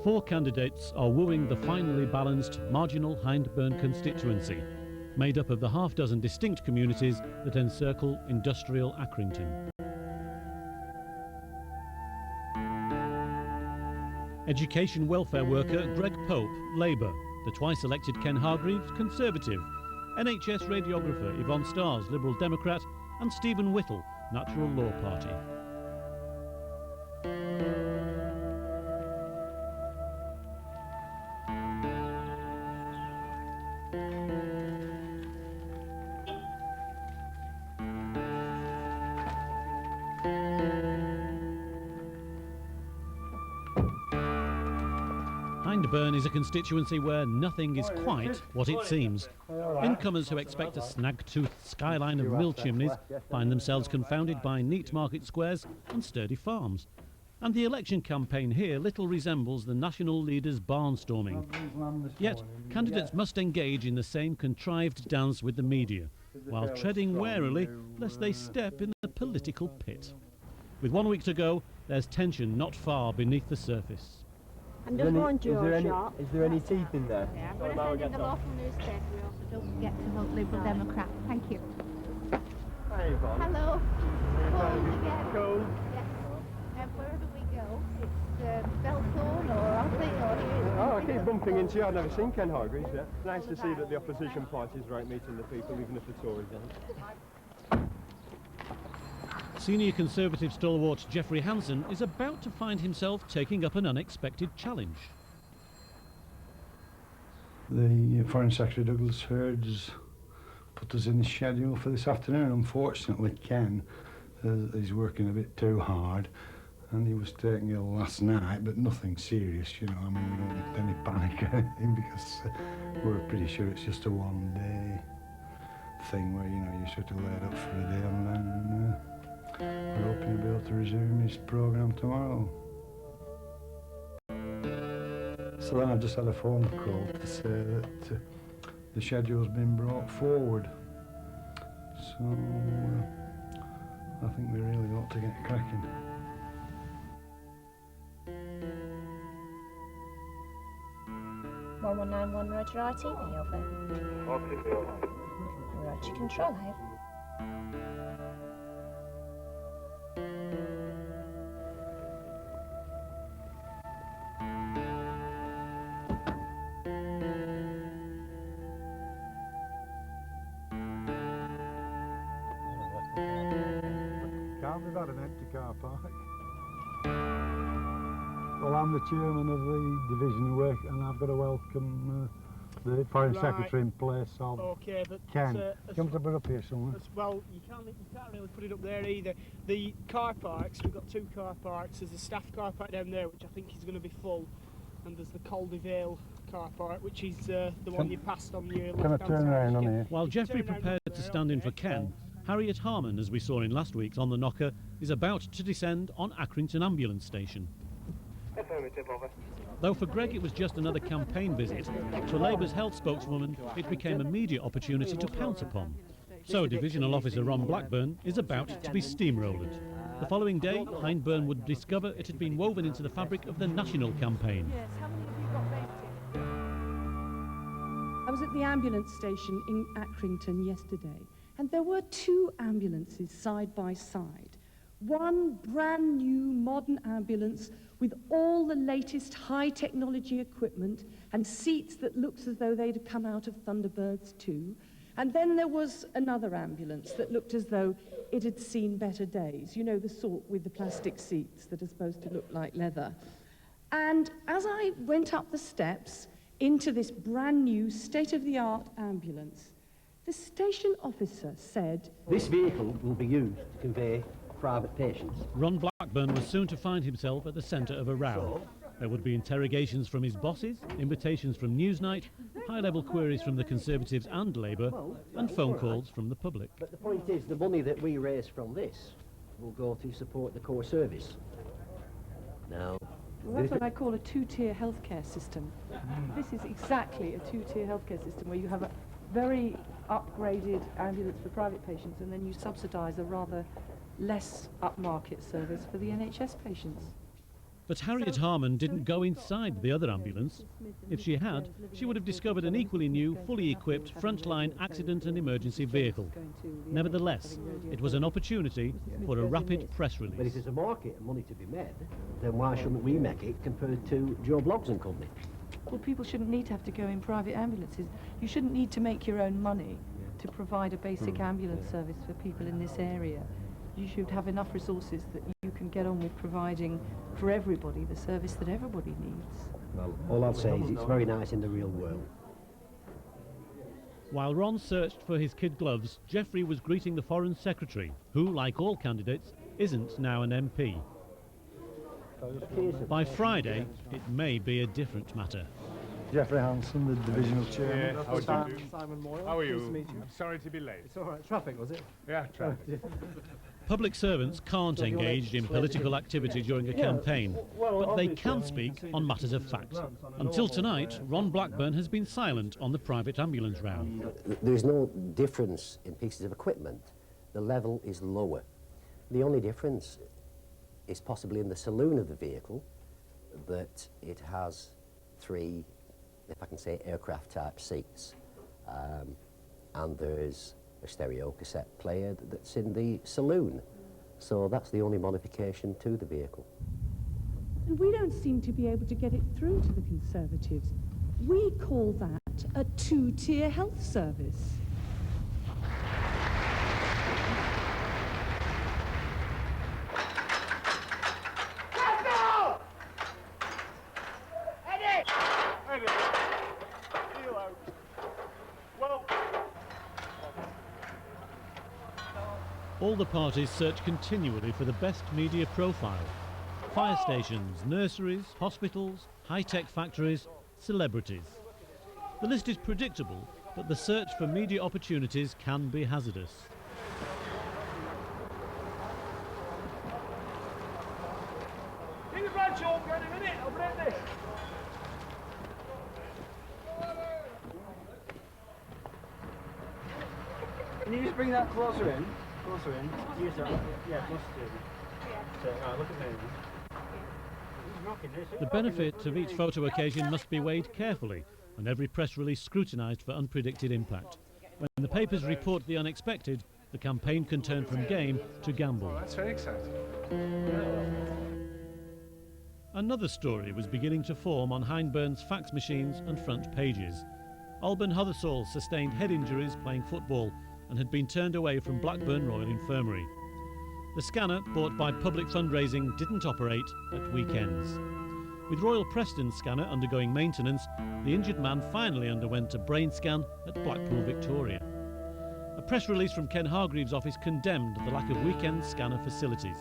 Four candidates are wooing the finely balanced marginal Hyndburn constituency, made up of the half-dozen distinct communities that encircle industrial Accrington. Education welfare worker Greg Pope, Labour, the twice-elected Ken Hargreaves, Conservative, NHS radiographer Yvonne Starrs, Liberal Democrat, and Stephen Whittle, Natural Law Party. Hyndburn is a constituency where nothing is quite what it seems. Incomers who expect a snag-toothed skyline of mill chimneys find themselves confounded by neat market squares and sturdy farms. And the election campaign here little resembles the national leaders' barnstorming. Yet, candidates must engage in the same contrived dance with the media, while treading warily lest they step in the political pit. With 1 week to go, there's tension not far beneath the surface. And just one is there any teeth in there? Yeah, I'm going to send in the local newspaper. We also don't forget to vote Liberal Democrat. Thank you. Hi, Yvonne. Hello. Cold again. Cold? Yes. And wherever we go, it's Belthorn or Alfie or here. Oh, I keep bumping into you. I've never seen Ken Hargreaves yet. Nice to see that the opposition parties are out meeting the people, even if the Tories aren't. Senior Conservative stalwart Geoffrey Hanson is about to find himself taking up an unexpected challenge. The Foreign Secretary Douglas Hurd's put us in the schedule for this afternoon. Unfortunately, Ken is working a bit too hard, and he was taken ill last night, but nothing serious, you know. I mean, we don't have any panic or anything because we're pretty sure it's just a one-day thing where, you know, you're sort of laid up for a day and then we're hoping he'll be able to resume his programme tomorrow. So then I've just had a phone call to say that the schedule's been brought forward. So I think we really ought to get cracking. One 191 Roger ITV, over. Roger Control, over. Can't be an empty car park. Well, I'm the chairman of the division of work, and I've got to welcome the Foreign Secretary in place of Ken. Come to put up here somewhere. Well, you can't really put it up there either. The car parks, we've got two car parks. There's a staff car park down there, which I think is going to be full, and there's the Caldy Vale car park, which is the one you passed on your left-hand side. Can I turn around on here? While Geoffrey prepared to stand in for Ken, Harriet Harman, as we saw in last week's On the Knocker, is about to descend on Accrington Ambulance Station. Affirmative, over. Though for Greg it was just another campaign visit, for Labour's health spokeswoman it became a media opportunity to pounce upon. So Divisional Officer Ron Blackburn is about to be steamrolled. The following day, Hyndburn would discover it had been woven into the fabric of the national campaign. Yes, how many have you got voted? I was at the ambulance station in Accrington yesterday, and there were two ambulances side by side, One brand new modern ambulance with all the latest high technology equipment and seats that looks as though they'd come out of Thunderbirds 2. And then there was another ambulance that looked as though it had seen better days. You know, the sort with the plastic seats that are supposed to look like leather. And as I went up the steps into this brand new state-of-the-art ambulance, the station officer said, "This vehicle will be used to convey private patients." Ron Blackburn was soon to find himself at the centre of a row. There would be interrogations from his bosses, invitations from Newsnight, high-level queries from the Conservatives and Labour, and phone calls from the public. But the point is, the money that we raise from this will go to support the core service. Now, well, that's what I call a two-tier healthcare system. This is exactly a two-tier healthcare system where you have a very upgraded ambulance for private patients and then you subsidise a rather less upmarket service for the NHS patients. But Harriet Harman didn't go inside the other ambulance. If she had, she would have discovered an equally new, fully equipped frontline accident and emergency vehicle. Nevertheless, it was an opportunity for a rapid press release. But if there's a market and money to be made, then why shouldn't we make it compared to Joe Bloggs and Company? Well, people shouldn't need to have to go in private ambulances. You shouldn't need to make your own money to provide a basic ambulance service for people in this area. You should have enough resources that you can get on with providing for everybody the service that everybody needs. Well, all I'll say is it's very nice in the real world. While Ron searched for his kid gloves, Geoffrey was greeting the Foreign Secretary, who, like all candidates, isn't now an MP. By Friday, it may be a different matter. Geoffrey Hanson, the divisional chairman. Yeah, Simon Moyle. How are you? Nice to meet you. I'm sorry to be late. It's all right. Traffic, was it? Yeah, traffic. Public servants can't engage in political activity during a campaign, but they can speak on matters of fact. Until tonight, Ron Blackburn has been silent on the private ambulance round. There's no difference in pieces of equipment. The level is lower. The only difference is possibly in the saloon of the vehicle, that it has 3, if I can say, aircraft-type seats. And there's a stereo cassette player that's in the saloon. So that's the only modification to the vehicle. And we don't seem to be able to get it through to the Conservatives. We call that a two-tier health service. All the parties search continually for the best media profile. Fire stations, nurseries, hospitals, high-tech factories, celebrities. The list is predictable, but the search for media opportunities can be hazardous. Keep the branch open in a minute. I'll break this. Can you just bring that closer in? Closer in. You start. Yeah, closer to me. So, look at me. He's rocking this. The benefit of each photo occasion must be weighed carefully, and every press release scrutinised for unpredicted impact. When the papers report the unexpected, the campaign can turn from game to gamble. That's very exciting. Another story was beginning to form on Hyndburn's fax machines and front pages. Alban Hothersall sustained head injuries playing football and had been turned away from Blackburn Royal Infirmary. The scanner, bought by public fundraising, didn't operate at weekends. With Royal Preston's scanner undergoing maintenance, the injured man finally underwent a brain scan at Blackpool, Victoria. A press release from Ken Hargreaves' office condemned the lack of weekend scanner facilities.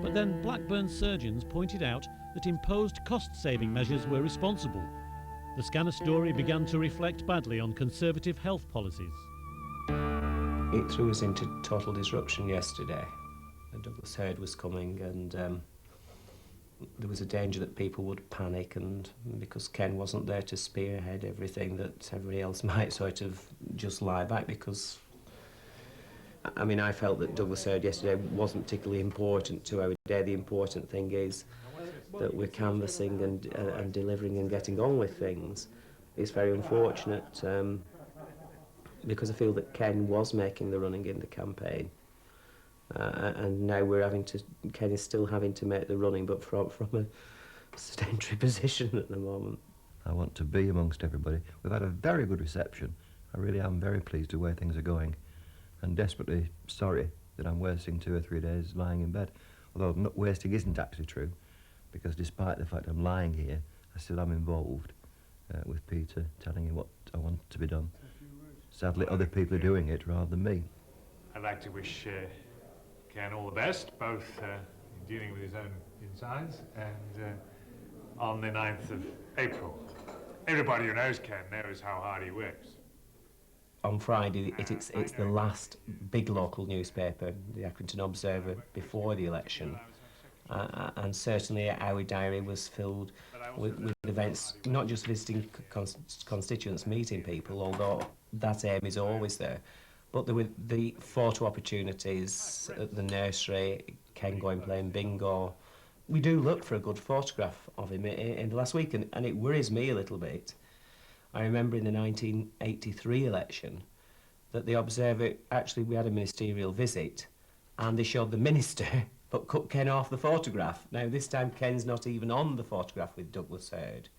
But then Blackburn surgeons pointed out that imposed cost-saving measures were responsible. The scanner story began to reflect badly on Conservative health policies. It threw us into total disruption yesterday. Douglas Hurd was coming, and there was a danger that people would panic, and because Ken wasn't there to spearhead everything, that everybody else might sort of just lie back, because I mean, I felt that Douglas Hurd yesterday wasn't particularly important to our day. The important thing is that we're canvassing and delivering and getting on with things. It's very unfortunate because I feel that Ken was making the running in the campaign. and now Ken is still having to make the running, but from a sedentary position at the moment. I want to be amongst everybody. We've had a very good reception. I really am very pleased with the way things are going, and desperately sorry that I'm wasting 2 or 3 days lying in bed. Although wasting isn't actually true, because despite the fact I'm lying here, I still am involved with Peter, telling him what I want to be done. Sadly, other people are doing it rather than me. I'd like to wish Ken all the best, both in dealing with his own insides and on the 9th of April. Everybody who knows Ken knows how hard he works. On Friday, it's the last big local newspaper, the Accrington Observer, before the election. And certainly our diary was filled with events, not just visiting constituents, meeting people, although that aim is always there, but there were the photo opportunities at the nursery, Ken going playing bingo. We do look for a good photograph of him in the last week, and it worries me a little bit. I remember in the 1983 election that the Observer, actually we had a ministerial visit, and they showed the minister but cut Ken off the photograph. Now this time Ken's not even on the photograph with Douglas Hurd.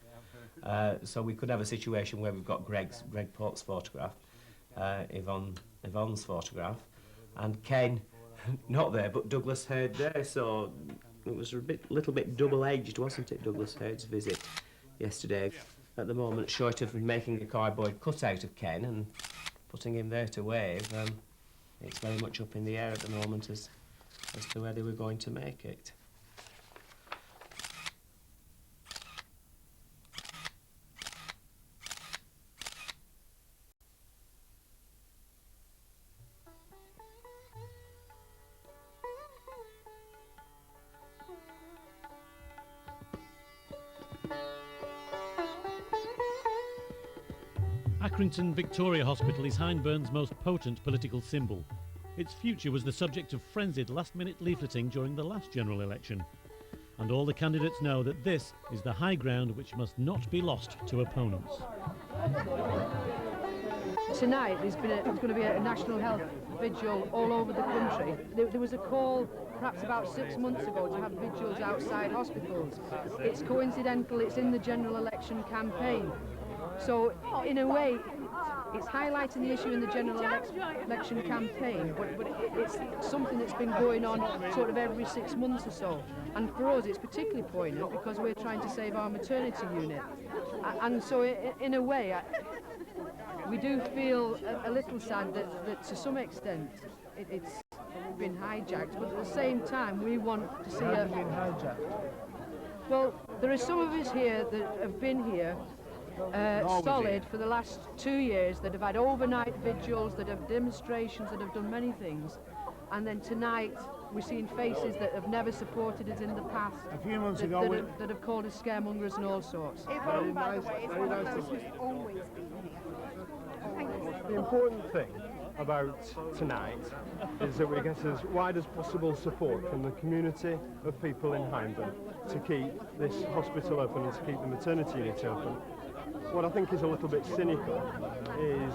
So we could have a situation where we've got Greg Pope's photograph, Yvonne's photograph, and Ken not there, but Douglas Hurd there. So it was little bit double-edged, wasn't it, Douglas Hurd's visit yesterday? At the moment, short of making a cardboard cutout of Ken and putting him there to wave, it's very much up in the air at the moment as to whether we're going to make it. Accrington Victoria Hospital is Hyndburn's most potent political symbol. Its future was the subject of frenzied last-minute leafleting during the last general election. And all the candidates know that this is the high ground which must not be lost to opponents. Tonight there's going to be a national health vigil all over the country. There was a call perhaps about 6 months ago to have vigils outside hospitals. It's coincidental, it's in the general election campaign. So, in a way, it's highlighting the issue in the general election campaign, but it's something that's been going on sort of every 6 months or so. And for us, it's particularly poignant because we're trying to save our maternity unit. And so, in a way, we do feel a little sad that to some extent it's been hijacked, but at the same time, we want to see How has it been hijacked? Well, there are some of us here that have been here solid for the last 2 years, that have had overnight vigils, that have demonstrations, that have done many things, and then tonight we're seeing faces that have never supported us in the past, A few months ago that have called us scaremongers and all sorts. Very nice, very nice to see. Always been here. The important thing about tonight is that we get as wide as possible support from the community of people in Hyndburn to keep this hospital open and to keep the maternity unit open. What I think is a little bit cynical is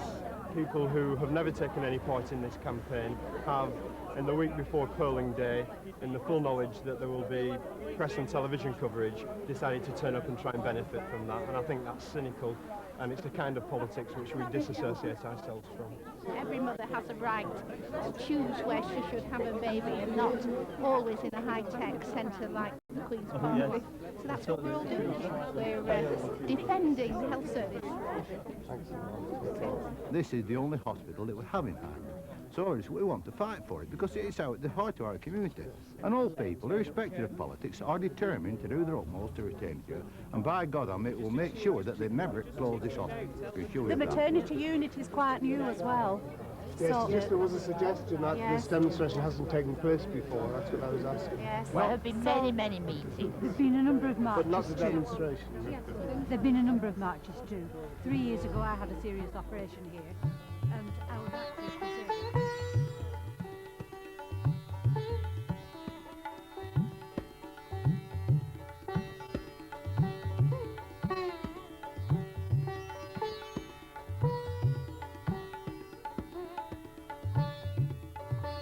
people who have never taken any part in this campaign have, in the week before polling day, in the full knowledge that there will be press and television coverage, decided to turn up and try and benefit from that. And I think that's cynical, and it's the kind of politics which we disassociate ourselves from. Every mother has a right to choose where she should have a baby and not always in a high-tech centre like the Queen's Park. Yes. So that's what we're all doing. We're defending the health service. This is the only hospital that we have in Hyndburn. So we want to fight for it because it's out at the heart of our community. And all people, irrespective of politics, are determined to do their utmost to retain it. And by God, we'll make sure that they never close this hospital. The maternity unit is quite new as well. Yes, So just there was a suggestion that Yes. this demonstration hasn't taken place before. That's what I was asking. Yes, there have been many meetings. There's been a number of marches But not the too. demonstration. There have been a number of marches too. 3 years ago I had a serious operation here and I was actually preserved.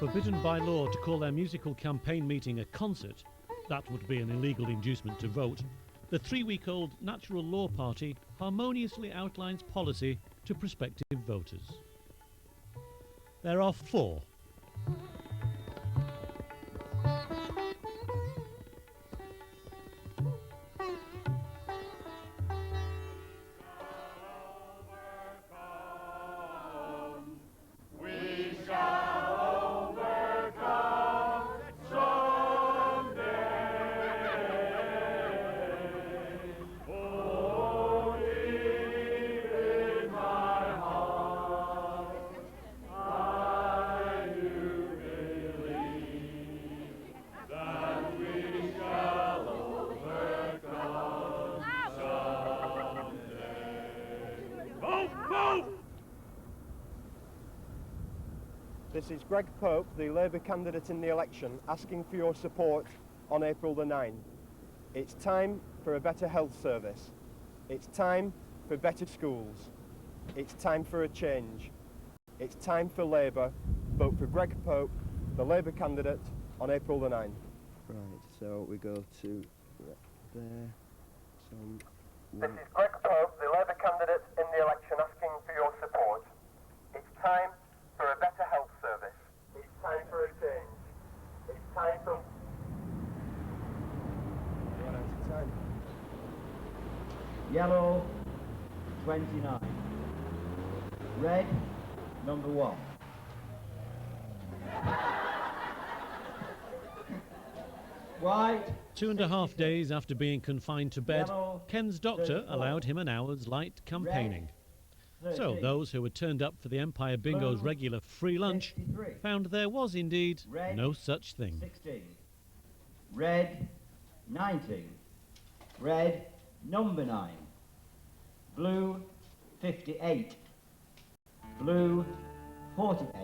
forbidden by law to call their musical campaign meeting a concert, that would be an illegal inducement to vote, the 3-week-old Natural Law Party harmoniously outlines policy to prospective voters. There are 4. This is Greg Pope, the Labour candidate in the election, asking for your support on April the 9th. It's time for a better health service. It's time for better schools. It's time for a change. It's time for Labour. Vote for Greg Pope, the Labour candidate, on April the 9th. Right, so we go to there. This is Greg Pope, the Labour candidate in the election, asking for your support. It's time for a better health service. It's time for a change. It's time for... Yellow, 29. Red, number 1. White. 2.5 days after being confined to bed, Ken's doctor allowed him an hour's light campaigning. So those who had turned up for the Empire Bingo's regular free lunch found there was indeed no such thing. 16. Red, 19. Red, number 9. Blue, 58. Blue, 48.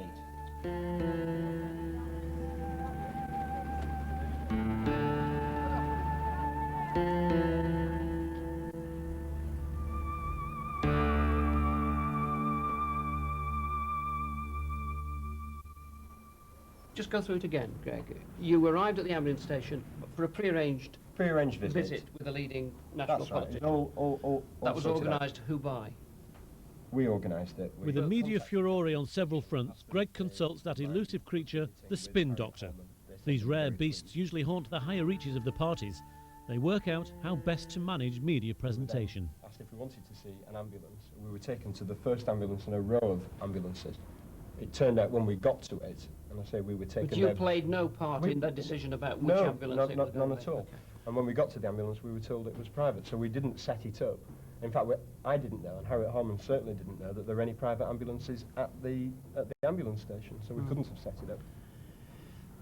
Just go through it again, Greg. You arrived at the ambulance station for a prearranged visit with a leading national That's right. politician. All That was sorted out. organised who by? We organised it. With a media furore on several fronts, Greg consults that elusive creature, the spin doctor. These rare beasts usually haunt the higher reaches of the parties. They work out how best to manage media presentation. Asked if we wanted to see an ambulance. We were taken to the first ambulance in a row of ambulances. It turned out when we got to it, and I say we were taken But you there... played no part in that decision about which ambulance it would go none with? at all. Okay. And when we got to the ambulance, we were told it was private, so we didn't set it up. In fact, I didn't know, and Harriet Harman certainly didn't know, that there were any private ambulances at the ambulance station, so we couldn't have set it up.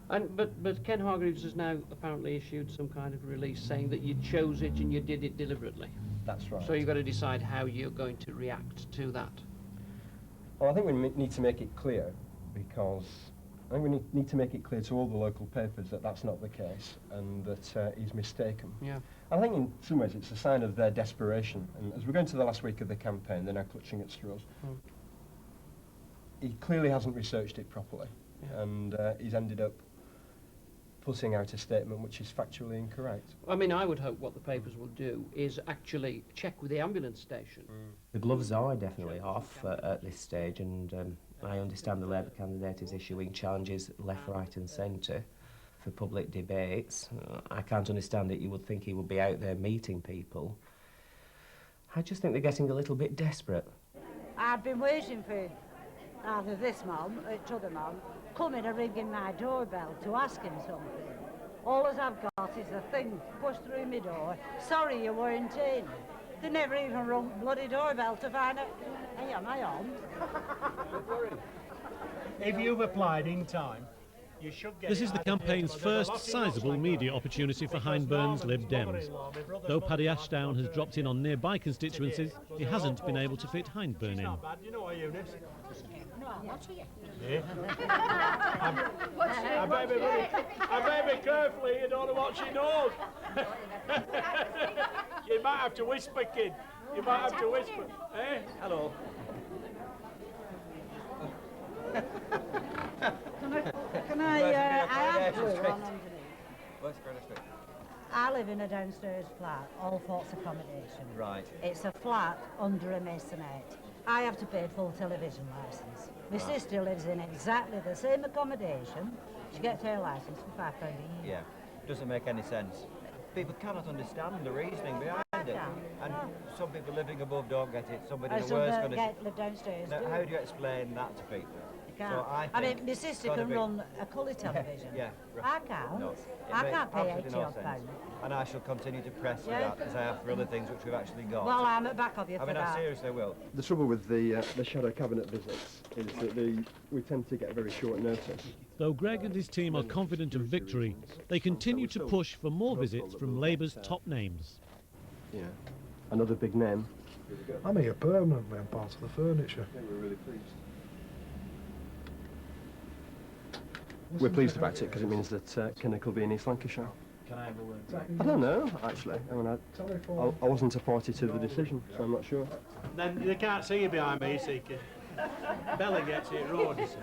And but Ken Hargreaves has now apparently issued some kind of release saying that you chose it and you did it deliberately. That's right. So you've got to decide how you're going to react to that. Well, I think we need to make it clear, because I think we need to make it clear to all the local papers that that's not the case and that he's mistaken. Yeah. I think in some ways it's a sign of their desperation, and as we're going to the last week of the campaign, they're now clutching at straws. He clearly hasn't researched it properly, and he's ended up putting out a statement which is factually incorrect. I mean, I would hope what the papers will do is actually check with the ambulance station. The gloves are definitely off at this stage, and I understand the Labour candidate is issuing challenges left, right and centre for public debates. I can't understand that you would think he would be out there meeting people. I just think they're getting a little bit desperate. I've been waiting for either this man or the other man coming and ringing my doorbell to ask him something. All as I've got is a thing pushed through my door. Sorry you weren't in. They never even rung bloody doorbell to find out. Hey, am I on? If you've applied in time, you should get This it is the either here campaign's or there. first Lots of sizable like media that. opportunity for Because Hyndburn's Lib Norman's Dems. mother-in-law, my brother's Though Paddy mother-in-law, Ashdown has dropped in on nearby constituencies, he hasn't been able to fit She's Hyndburn in. not bad, you know her, Eunice. No, I'm not here. Yeah. I better be careful, you don't know what she knows. You might have to whisper, kid. You might have to whisper. Eh? Hello. Can I have blue on underneath? West Granada Street. I live in a downstairs flat, all sorts accommodation. Right. It's a flat under a masonette. I have to pay full television licence. My sister lives in exactly the same accommodation. She gets her licence for £5 a year. Yeah, doesn't make any sense. People cannot understand the reasoning behind it. And some people living above don't get it. Somebody in a worse condition. Live downstairs. Now, how do you explain that to people? You can't. I mean, my sister can run a colour television. Yeah. I can't. No, I can't pay absolutely no sense. And I shall continue to press for that, as I have for other things which we've actually got. Well, I'm at back of you for that. I seriously will. The trouble with the shadow cabinet visits is that we tend to get very short notice. Though Greg and his team are confident of victory, they continue to push for more visits from Labour's top names. Yeah, another big name. I'm here permanently, I'm part of the furniture. We're really pleased. We're pleased about it because it means that Kinnock will be in East Lancashire. Can I have a word? I don't know, actually. I mean, I wasn't a party to the decision, so I'm not sure. Then they can't see you behind me, Seeker. Bella gets it raw, you see.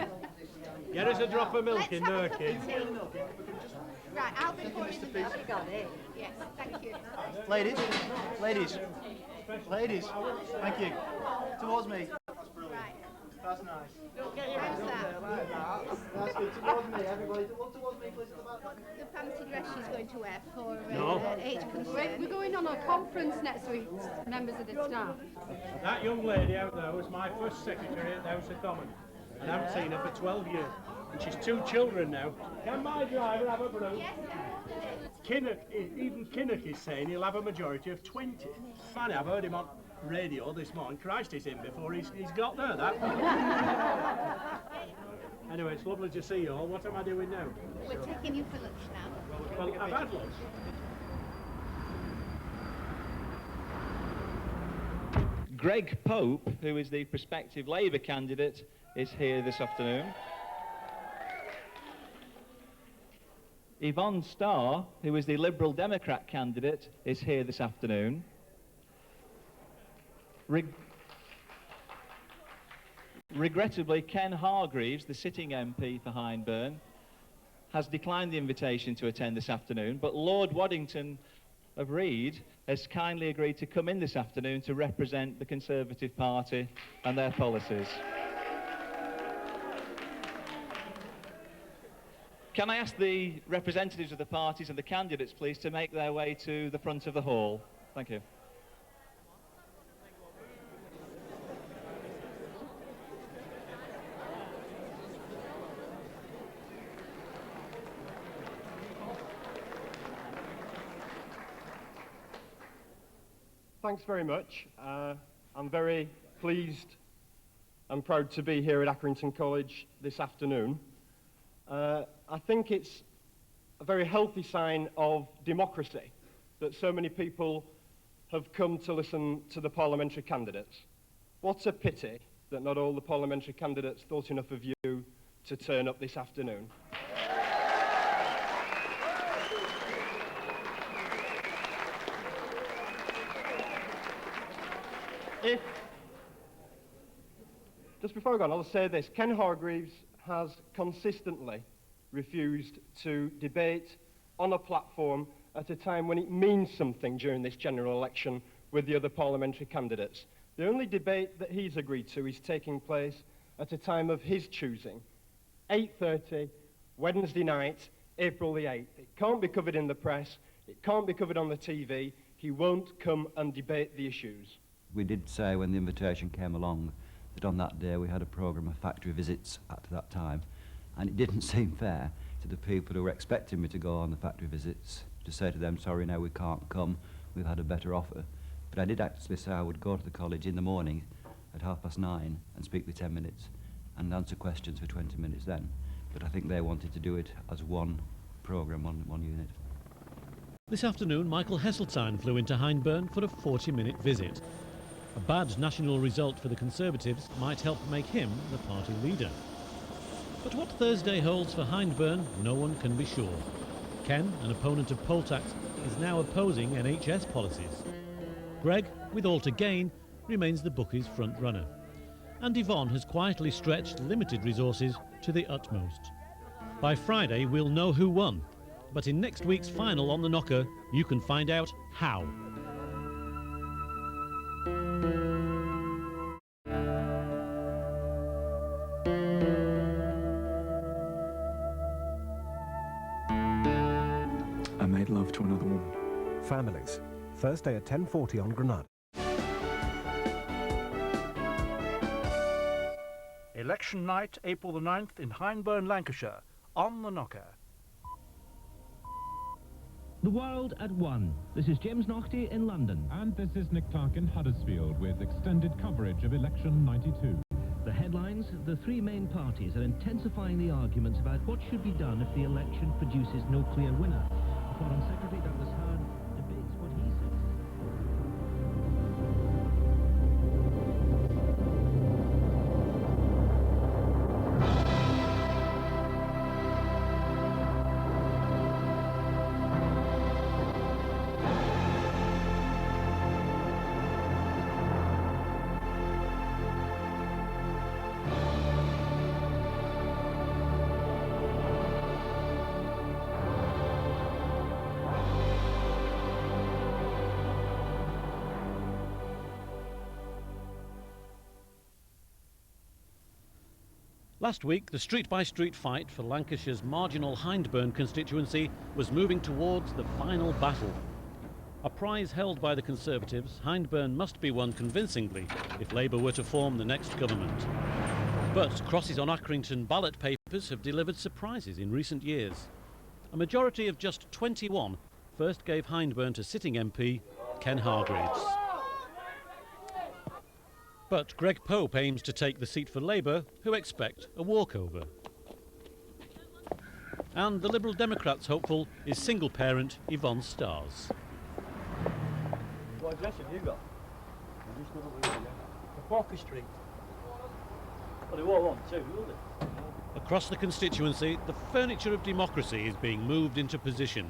Get us a drop of milk in there, kid. Right, I'll be pouring the milk. Got it. Yes, thank you. Ladies, thank you. Towards me. Right. That's nice. Don't get your hands up. That's good. Towards me, everybody. Towards me, please. The fancy dress she's going to wear for No. age concern. We're going on a conference next week, members of the staff. That young lady out there was my first secretary at the House of Commons. And I haven't seen her for 12 years. And she's 2 children now. Can my driver have a brew? Yes, Kinnock, even Kinnock is saying he'll have a majority of 20. Funny, I've heard him on radio this morning. Christ, he's in before he's got there, that. Anyway, it's lovely to see you all. What am I doing now? We're taking you for lunch now. Well, I've had lunch. Greg Pope, who is the prospective Labour candidate, is here this afternoon. Yvonne Starr, who is the Liberal Democrat candidate, is here this afternoon. Regrettably, Ken Hargreaves, the sitting MP for Hyndburn, has declined the invitation to attend this afternoon, but Lord Waddington of Reed has kindly agreed to come in this afternoon to represent the Conservative Party and their policies. Can I ask the representatives of the parties and the candidates, please, to make their way to the front of the hall? Thank you. Thanks very much. I'm very pleased and proud to be here at Accrington College this afternoon. I think it's a very healthy sign of democracy that so many people have come to listen to the parliamentary candidates. What a pity that not all the parliamentary candidates thought enough of you to turn up this afternoon. Just before I go on, I'll say this. Ken Hargreaves has consistently refused to debate on a platform at a time when it means something during this general election with the other parliamentary candidates. The only debate that he's agreed to is taking place at a time of his choosing, 8:30, Wednesday night, April the 8th. It can't be covered in the press, it can't be covered on the TV, he won't come and debate the issues. We did say when the invitation came along that on that day we had a programme of factory visits at that time, and it didn't seem fair to the people who were expecting me to go on the factory visits to say to them, sorry, now we can't come, we've had a better offer. But I did actually say I would go to the college in the morning at 9:30 and speak for 10 minutes and answer questions for 20 minutes then. But I think they wanted to do it as one programme, one unit. This afternoon, Michael Heseltine flew into Hyndburn for a 40-minute visit. A bad national result for the Conservatives might help make him the party leader. But what Thursday holds for Hyndburn, no one can be sure. Ken, an opponent of poll tax, is now opposing NHS policies. Greg, with all to gain, remains the bookies' front-runner. And Yvonne has quietly stretched limited resources to the utmost. By Friday, we'll know who won. But in next week's final on the Knocker, you can find out how. I made love to another woman. Families. Thursday at 10:40 on Granada. Election night, April the 9th in Hyndburn, Lancashire, on the Knocker. The World at 1. This is James Naughty in London. And this is Nick Clark in Huddersfield with extended coverage of election 92. The headlines: the three main parties are intensifying the arguments about what should be done if the election produces no clear winner. Foreign Secretary Douglas Hurd debates what he says. Last week, the street-by-street fight for Lancashire's marginal Hyndburn constituency was moving towards the final battle. A prize held by the Conservatives, Hyndburn must be won convincingly if Labour were to form the next government. But crosses on Accrington ballot papers have delivered surprises in recent years. A majority of just 21 first gave Hyndburn to sitting MP Ken Hargreaves. But Greg Pope aims to take the seat for Labour, who expect a walkover. And the Liberal Democrats' hopeful is single-parent Yvonne Stars. What address have you got? The Walker Street. Well, they won't want two, will they? Across the constituency, the furniture of democracy is being moved into position.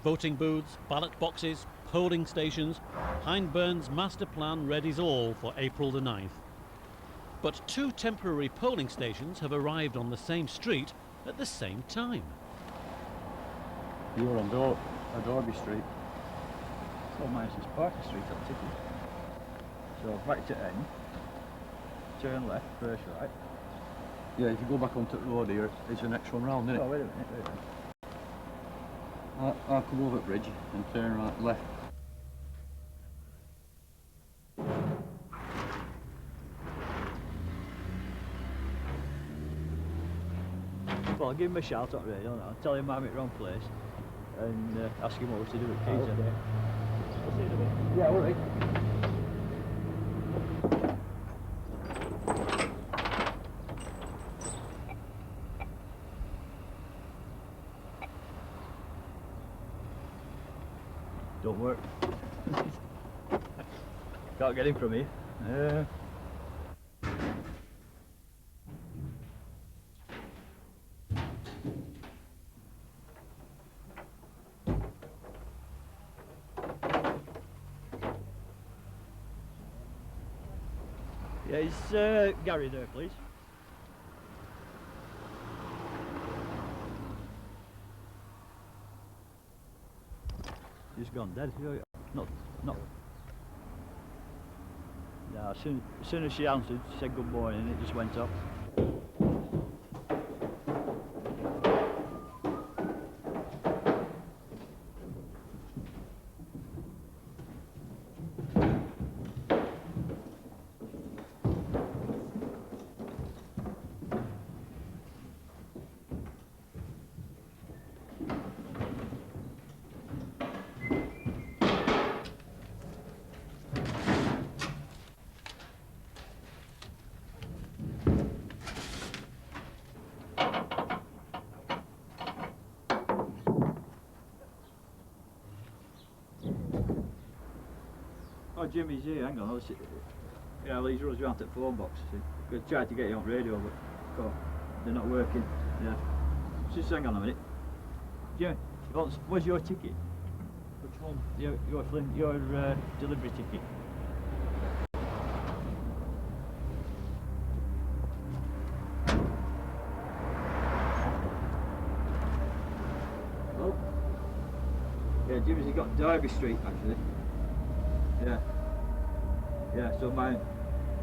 Voting booths, ballot boxes, polling stations, Hyndburn's master plan readies all for April the 9th. But two temporary polling stations have arrived on the same street at the same time. You're on Dorby Street. So mine's is Parker Street on ticket. So right to end, turn left, first right. Yeah, if you go back onto the road here, it's the next one round, isn't it? Oh, wait a minute. I'll come over the bridge and turn right left. Well, I'll give him a shout out really, don't I? I'll tell him I'm at the wrong place and ask him what we're to do with keys. Okay. I'll see you in a bit. Yeah, all right. Don't work. Can't get in from here. Yeah, is Gary there, please? He's gone dead. Not. No, as soon as she answered, she said good morning and it just went off. Oh, Jimmy's here, hang on. Yeah, well, he's runs around at the phone box. I tried to get you on radio, but they're not working. Yeah. Just hang on a minute. Jimmy, where's your ticket? Which one? Your delivery ticket. Derby Street, actually. Yeah. Yeah, so mine,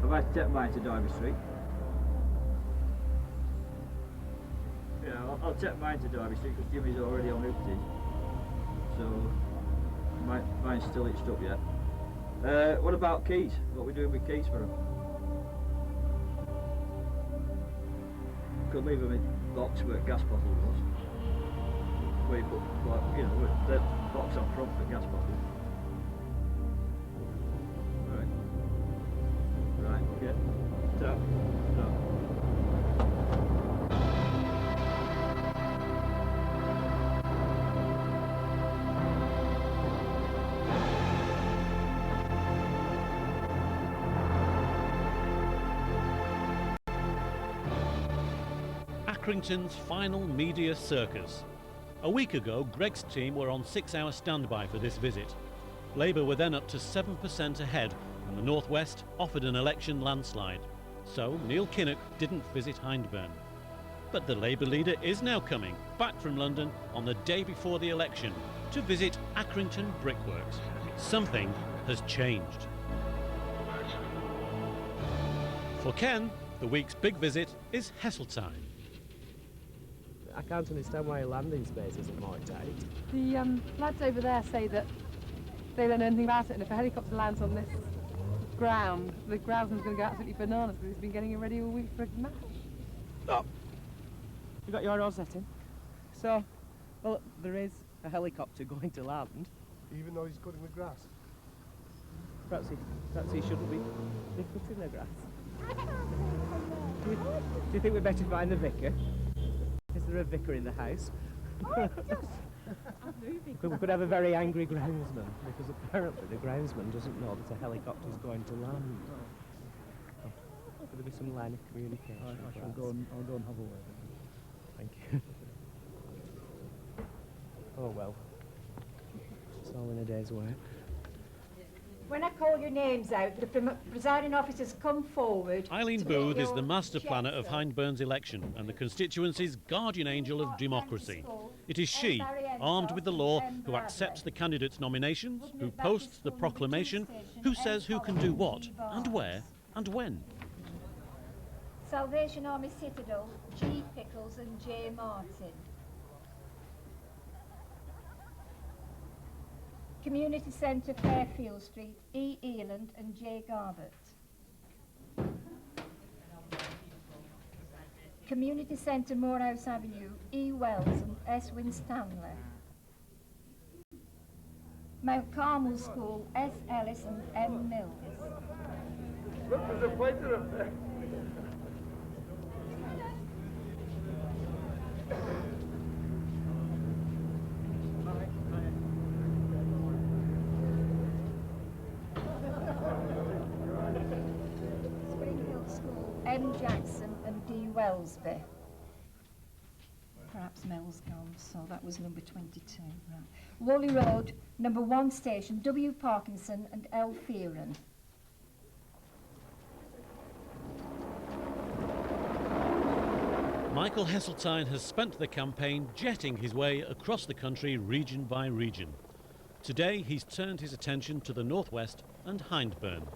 I've had to take mine to Derby Street. Yeah, I'll take mine to Derby Street because Jimmy's already on Oopty. So, mine's still hitched up yet. What about keys? What are we doing with keys for them? Could leave them in box where gas bottle was. Where you put, like, you know, with the box on front for gas bottle. Right. Right, okay. Tap. No. Accrington's final media circus. A week ago, Greg's team were on 6-hour standby for this visit. Labour were then up to 7% ahead, and the North West offered an election landslide. So Neil Kinnock didn't visit Hyndburn. But the Labour leader is now coming, back from London, on the day before the election, to visit Accrington Brickworks. Something has changed. For Ken, the week's big visit is Heseltine. I can't understand why a landing space isn't more tight. The lads over there say that they don't know anything about it, and if a helicopter lands on this ground, the groundsman's going to go absolutely bananas because he's been getting it ready all week for a match. Stop! You got your oars set in? So, well, there is a helicopter going to land. Even though he's cutting the grass? Perhaps he shouldn't be cutting the grass. Do you think we'd better find the vicar? Is there a vicar in the house? We could have a very angry groundsman, because apparently the groundsman doesn't know that a helicopter's going to land. Could there be some line of communication? I'll go and have a word. Thank you. Oh well. It's all in a day's work. When I call your names out, the presiding officers come forward. Eileen Booth is the master planner of Hyndburn's election and the constituency's guardian angel of democracy. It is she, armed with the law, who accepts the candidates' nominations, who posts the proclamation, who says who can do what, and where, and when. Salvation Army Citadel, G. Pickles and J. Martin. Community Centre, Fairfield Street, E. Eland and J. Garbett. Community Centre, Morehouse Avenue, E. Wells and S. Winstanley. Mount Carmel School, S. Ellis and M. Mills. Look, there's a fighter up there. M. Jackson and D. Wellesby. Perhaps Mel's gone, so that was number 22. Right. Whalley Road, number 1 station, W. Parkinson and L. Fearon. Michael Heseltine has spent the campaign jetting his way across the country region by region. Today he's turned his attention to the northwest and Hyndburn,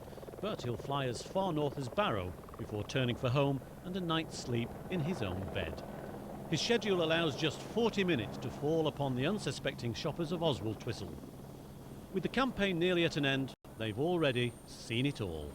but he'll fly as far north as Barrow before turning for home and a night's sleep in his own bed. His schedule allows just 40 minutes to fall upon the unsuspecting shoppers of Oswald Twistle. With the campaign nearly at an end, they've already seen it all.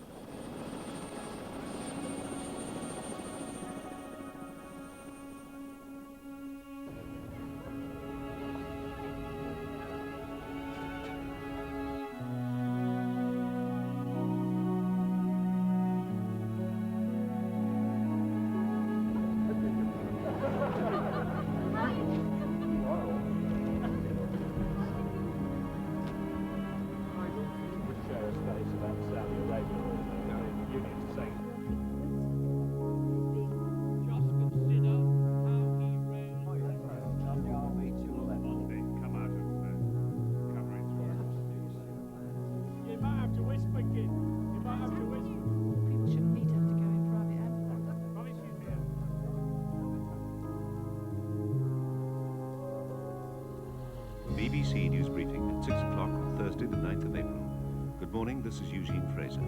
morning, this is Eugene Fraser.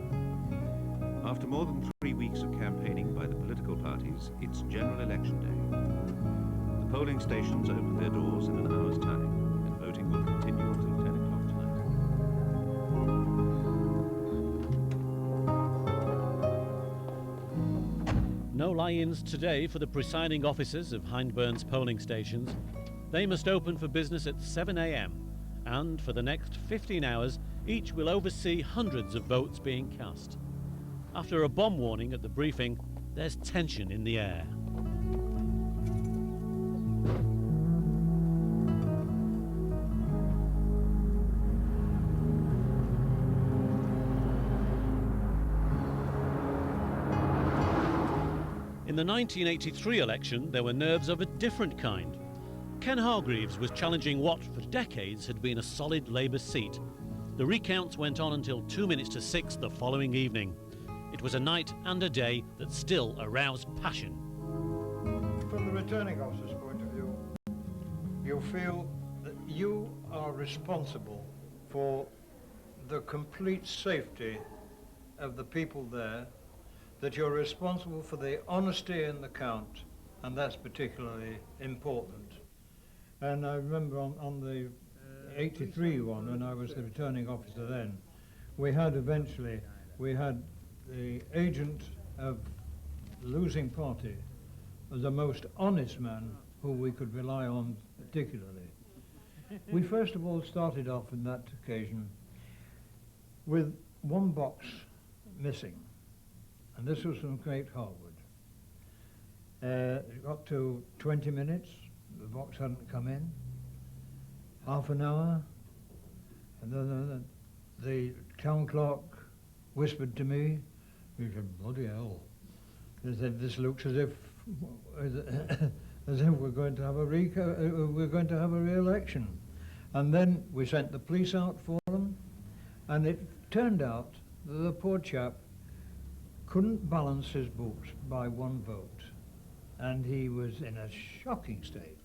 After more than 3 weeks of campaigning by the political parties, it's general election day. The polling stations open their doors in an hour's time, and voting will continue until 10 o'clock tonight. No lie-ins today for the presiding officers of Hyndburn's polling stations. They must open for business at 7 a.m. and for the next 15 hours each will oversee hundreds of votes being cast. After a bomb warning at the briefing, there's tension in the air. In the 1983 election, there were nerves of a different kind. Ken Hargreaves was challenging what, for decades, had been a solid Labour seat. The recounts went on until 2 minutes to 6 the following evening. It was a night and a day that still aroused passion. From the returning officer's point of view, you feel that you are responsible for the complete safety of the people there, that you're responsible for the honesty in the count, and that's particularly important. And I remember on the 83 one, when I was the returning officer then, we had the agent of the losing party as the most honest man who we could rely on particularly. We first of all started off on that occasion with one box missing, and this was from Great Harwood. It got to 20 minutes, the box hadn't come in. Half an hour, and then the town clerk whispered to me, he said, bloody hell. He said, this looks as if we're going to have a re-election. And then we sent the police out for them, and it turned out that the poor chap couldn't balance his books by one vote, and he was in a shocking state.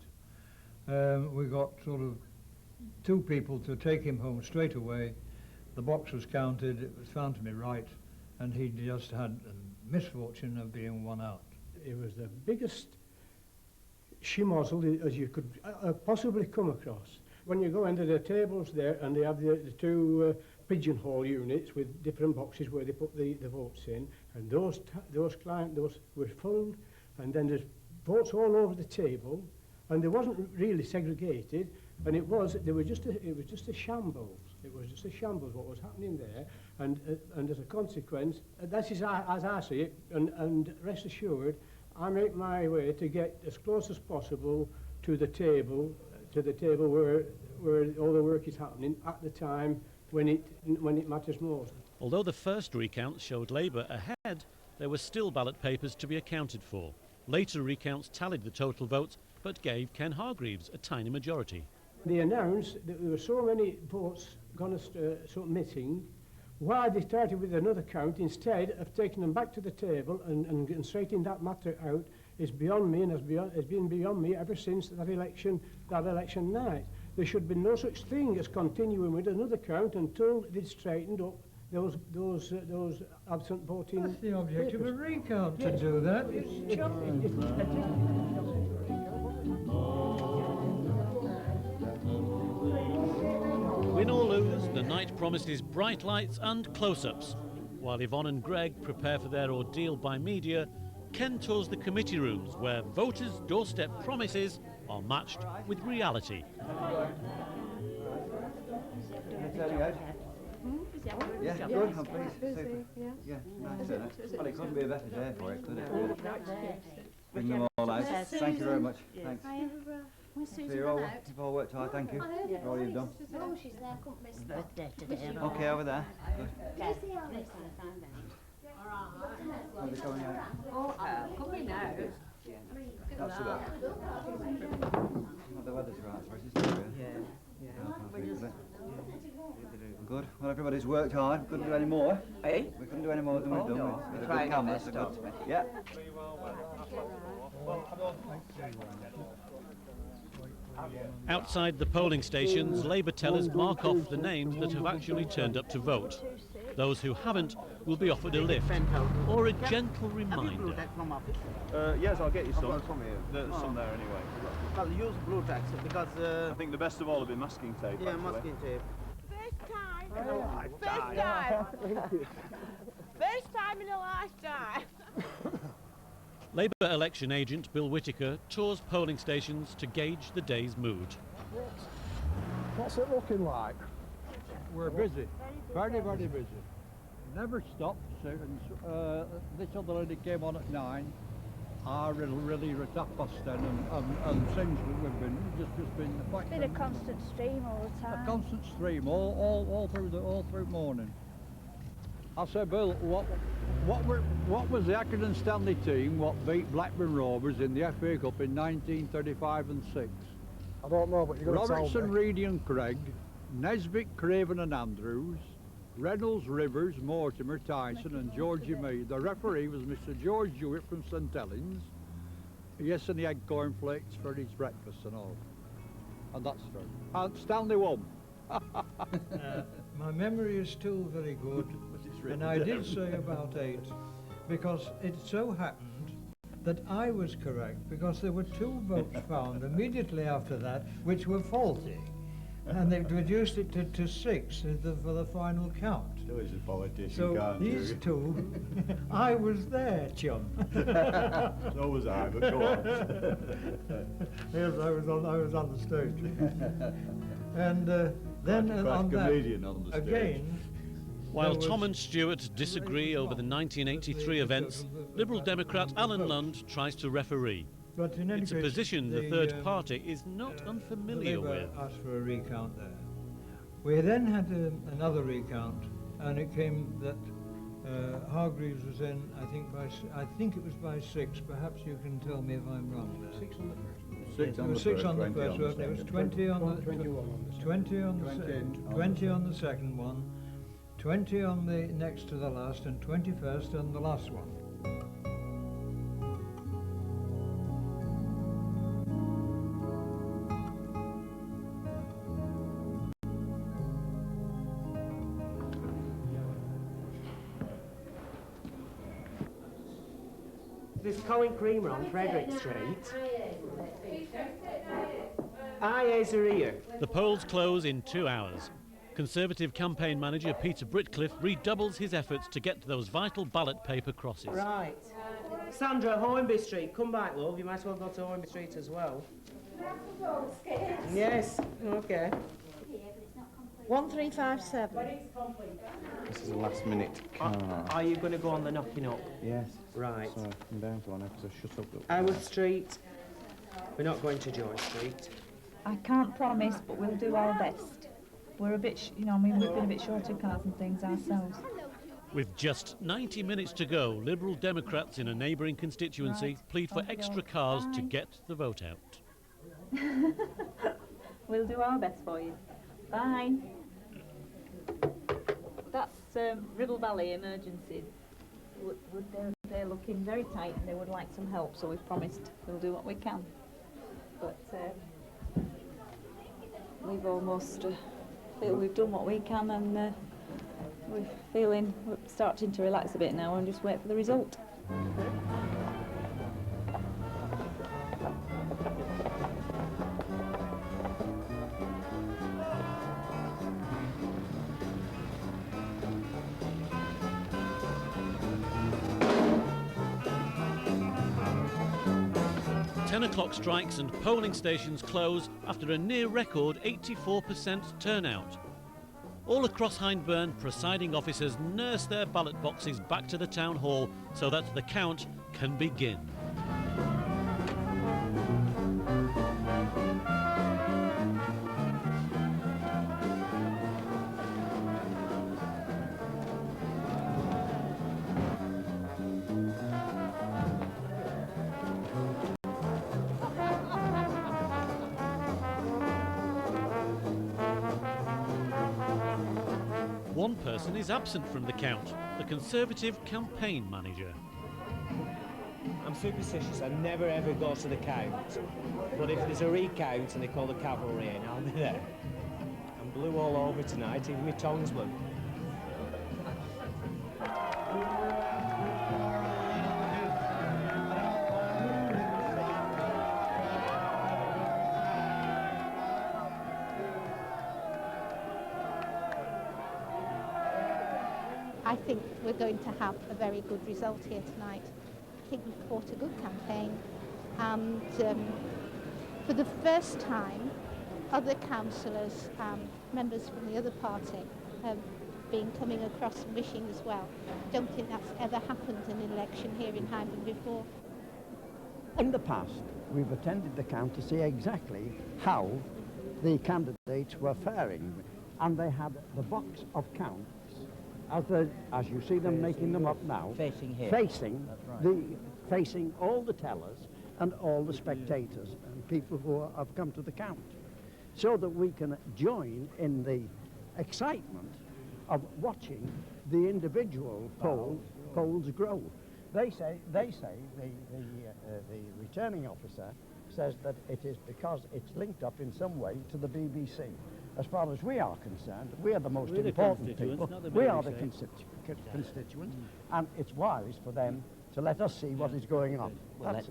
We got sort of 2 people to take him home straight away. The box was counted, it was found to be right, and he just had the misfortune of being one out. It was the biggest schmozzle as you could possibly come across. When you go into the tables there, and they have the 2 pigeonhole units with different boxes where they put the votes in, and those were full, and then there's votes all over the table, and they wasn't really segregated, and it was just a shambles. It was just a shambles what was happening there, and as a consequence, that is as I see it, and rest assured, I make my way to get as close as possible to the table where all the work is happening at the time when it matters most. Although the first recount showed Labour ahead, there were still ballot papers to be accounted for. Later recounts tallied the total votes, but gave Ken Hargreaves a tiny majority. They announced that there were so many votes gone missing. Why they started with another count instead of taking them back to the table and straightening that matter out is beyond me, and has been beyond me ever since that election night. There should be no such thing as continuing with another count until they'd straightened up those absent voting. That's the objective of a recount, to do that. Win or lose, the night promises bright lights and close-ups. While Yvonne and Greg prepare for their ordeal by media, Ken tours the committee rooms where voters' doorstep promises are matched with reality. Yeah, good, I'm pleased. Super. Yeah, nice turnout. Well, it couldn't be a better day for it, could it? Really? Bring them all out. Thank you very much. Thanks. So you've all worked hard, thank you for all you've done. Oh, she's there, couldn't miss her. Okay, over there. Good. How's they coming out? Oh, coming out. Not so bad. Well, the weather's right for us, isn't it? Yeah. Good. Well, everybody's worked hard. Couldn't do any more. Eh? We couldn't do any more than we've done. No. With a good canvas. Yeah. Outside the polling stations, Labour tellers mark off the names that have actually turned up to vote. Those who haven't will be offered a lift or a gentle reminder. Yes, I'll get you some. There's some there anyway. Well, use blue tacks because... I think the best of all would be masking tape. Yeah, actually. masking tape. First time. In a lifetime. Thank you. First time in a lifetime. Labour election agent Bill Whittaker tours polling stations to gauge the day's mood. What's it looking like? We're busy, very, very busy. Never stopped. This other lady came on at 9. Our really at 10:30, and since we've been just been. It's been a constant stream all the time. A constant stream all through morning. I said, Bill, what was the Accrington Stanley team what beat Blackburn Rovers in the FA Cup in 1935 and 6? I don't know, but you're going to tell me. Robertson, Reedy and Craig, Nesbitt, Craven and Andrews, Reynolds, Rivers, Mortimer, Tyson and Georgie Mead. The referee was Mr. George Jewett from St Helens. Yes, and he had cornflakes for his breakfast and all. And that's true. And Stanley won. My memory is still very good, and I did say about 8, because it so happened that I was correct, because there were 2 votes found immediately after that which were faulty, and they reduced it to 6 for the final count. So he's a politician, So can't these you? 2, I was there, chum. So was I, but go on. Yes, I was on the stage. And then on that, on the again, While Tom and Stuart disagree over the 1983 events, Liberal Democrat Alan Lund tries to referee. But in any It's a case, position the third party is not unfamiliar the Labour with. asked for a recount there. We then had another recount, and it came that Hargreaves was in, I think it was by 6. Perhaps you can tell me if I'm wrong there. 6 on the first. It was 6 on the first one. It was 20 on the 20 on the second one, 20 on the next to the last, and 21st on the last one. There's Colin Creamer on Frederick Street. IAs are here. The polls close in 2 hours. Conservative campaign manager Peter Britcliffe redoubles his efforts to get those vital ballot paper crosses. Right. Sandra, Hornby Street, come back, love. You might as well go to Hornby Street as well. Yes, okay. 1357. This is a last minute car. Are you going to go on the knocking up? Yes. Right. So I've come down to one because I shut up. Howard Street. We're not going to Joy Street. I can't promise, but we'll do our best. We're a bit, we've been a bit short of cars and things ourselves. With just 90 minutes to go, Liberal Democrats in a neighbouring constituency plead for extra cars to get the vote out. We'll do our best for you. Bye. That's Ribble Valley Emergencies. They're looking very tight and they would like some help, so we've promised we'll do what we can. But we've almost feel we've done what we can, and we're starting to relax a bit now and just wait for the result. 10 o'clock strikes and polling stations close after a near-record 84% turnout. All across Hyndburn, presiding officers nurse their ballot boxes back to the town hall so that the count can begin. One person is absent from the count, the Conservative campaign manager. I'm superstitious, I never ever go to the count. But if there's a recount and they call the cavalry in, I'll be there. I'm blue all over tonight, even my tongue's blue. I think we're going to have a very good result here tonight. I think we've fought a good campaign, and for the first time, other councillors, members from the other party, have been coming across and wishing as well. Don't think that's ever happened in an election here in Hyndburn before. In the past, we've attended the count to see exactly how the candidates were faring, and they had the box of counts as you see them making them up now, Facing here. facing all the tellers and all the spectators and people who have come to the count, so that we can join in the excitement of watching the individual polls grow. They say the returning officer says that it is because it's linked up in some way to the BBC. As far as we are concerned, we are the most important people. We are the constituents, and it's wise for them to let us see what is going on. Well, let's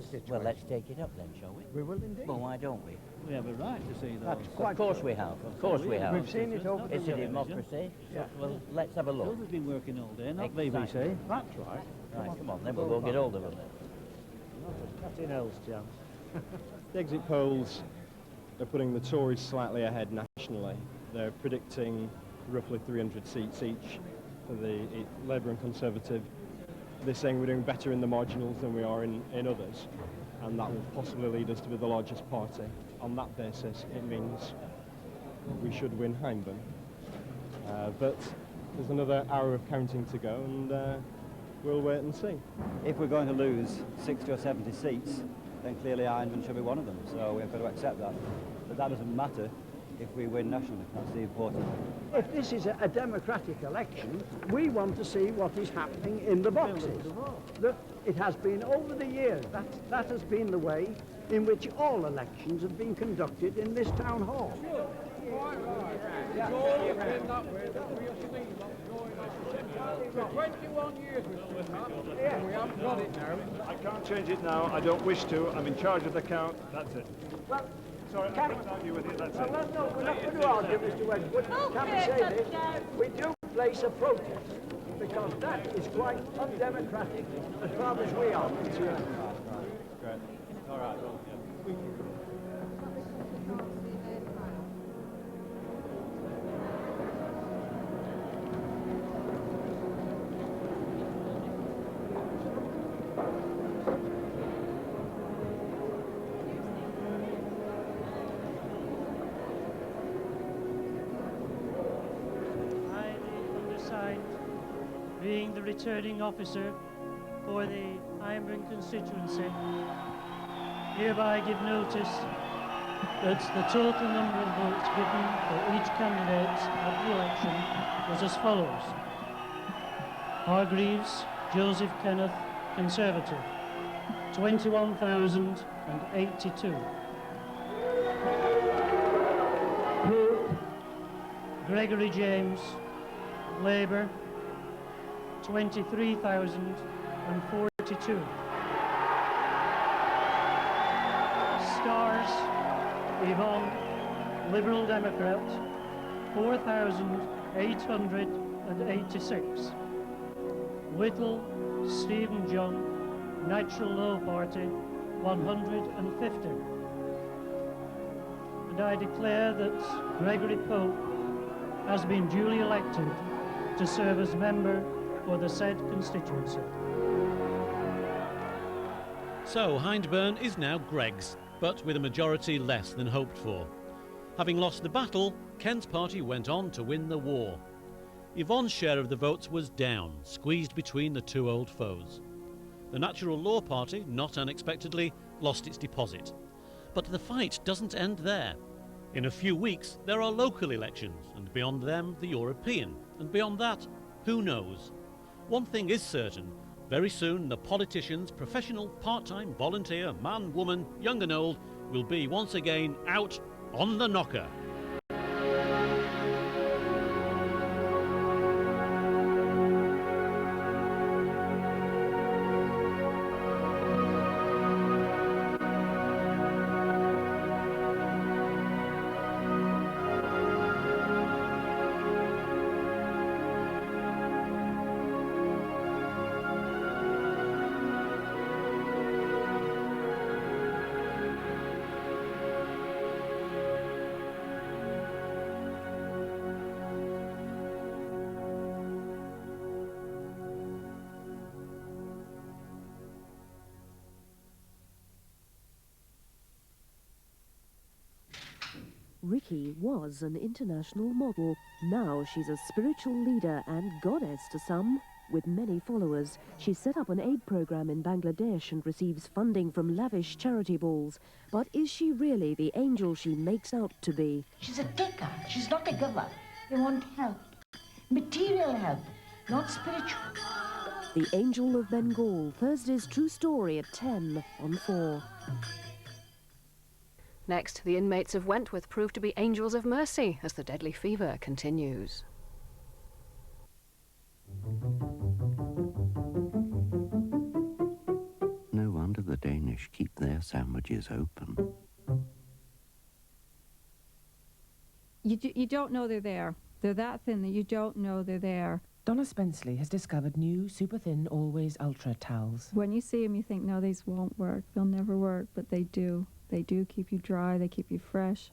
take it up then, shall we? We will indeed. Well, why don't we? We have a right to see those. Of course we have. Of course we have. We've seen it over the It's a years. democracy. Yeah. Well, let's have a look. Those have been working all day, not Exactly. BBC. That's right. Right, come on, then we'll go get hold of them. Nothing else, Jan. The exit polls are putting the Tories slightly ahead nationally. They're predicting roughly 300 seats each for the Labour and Conservative. They're saying we're doing better in the marginals than we are in others, and that will possibly lead us to be the largest party. On that basis, it means we should win Hyndburn. But there's another hour of counting to go, and we'll wait and see. If we're going to lose 60 or 70 seats, then clearly Hyndburn should be one of them, so we've got to accept that. But that doesn't matter if we win nationally. That's the important thing. If this is a democratic election, we want to see what is happening in the boxes. It has been over the years. That has been the way in which all elections have been conducted in this town hall. It's always been that way that we have seen what's going on. For 21 years we've seen that, and we haven't got it now. I can't change it now. I don't wish to. I'm in charge of the count. That's it. Well, sorry, I can't argue with you. That's it. No, we're not going to argue, Mr. Wedgwood. Can we say this? We do place a protest, because that is quite undemocratic as far as we are concerned. Great. All right. Being the returning officer for the Hyndburn constituency, hereby give notice that the total number of votes given for each candidate at the election was as follows. Hargreaves, Joseph Kenneth, Conservative, 21,082. Gregory James, Labour, 23,042. Stars, Yvonne, Liberal Democrat, 4,886. Whittle, Stephen John, Natural Law Party, 150. And I declare that Gregory Pope has been duly elected to serve as member for the said constituency. So Hyndburn is now Greg's, but with a majority less than hoped for. Having lost the battle, Ken's party went on to win the war. Yvonne's share of the votes was down, squeezed between the two old foes. The Natural Law Party, not unexpectedly, lost its deposit. But the fight doesn't end there. In a few weeks, there are local elections, and beyond them, the European. And beyond that, who knows? One thing is certain, very soon the politicians, professional, part-time, volunteer, man, woman, young and old, will be once again out on the knocker. Ricky was an international model. Now she's a spiritual leader and goddess to some. With many followers, she's set up an aid program in Bangladesh and receives funding from lavish charity balls. But is she really the angel she makes out to be? She's a taker. She's not a giver. They want help. Material help, not spiritual. The Angel of Bengal, Thursday's True Story at 10 on 4. Next, the inmates of Wentworth prove to be angels of mercy as the deadly fever continues. No wonder the Danish keep their sandwiches open. You don't know they're there. They're that thin that you don't know they're there. Donna Spenceley has discovered new super thin Always Ultra towels. When you see them, you think, no, these won't work. They'll never work, but they do. They do keep you dry. They keep you fresh.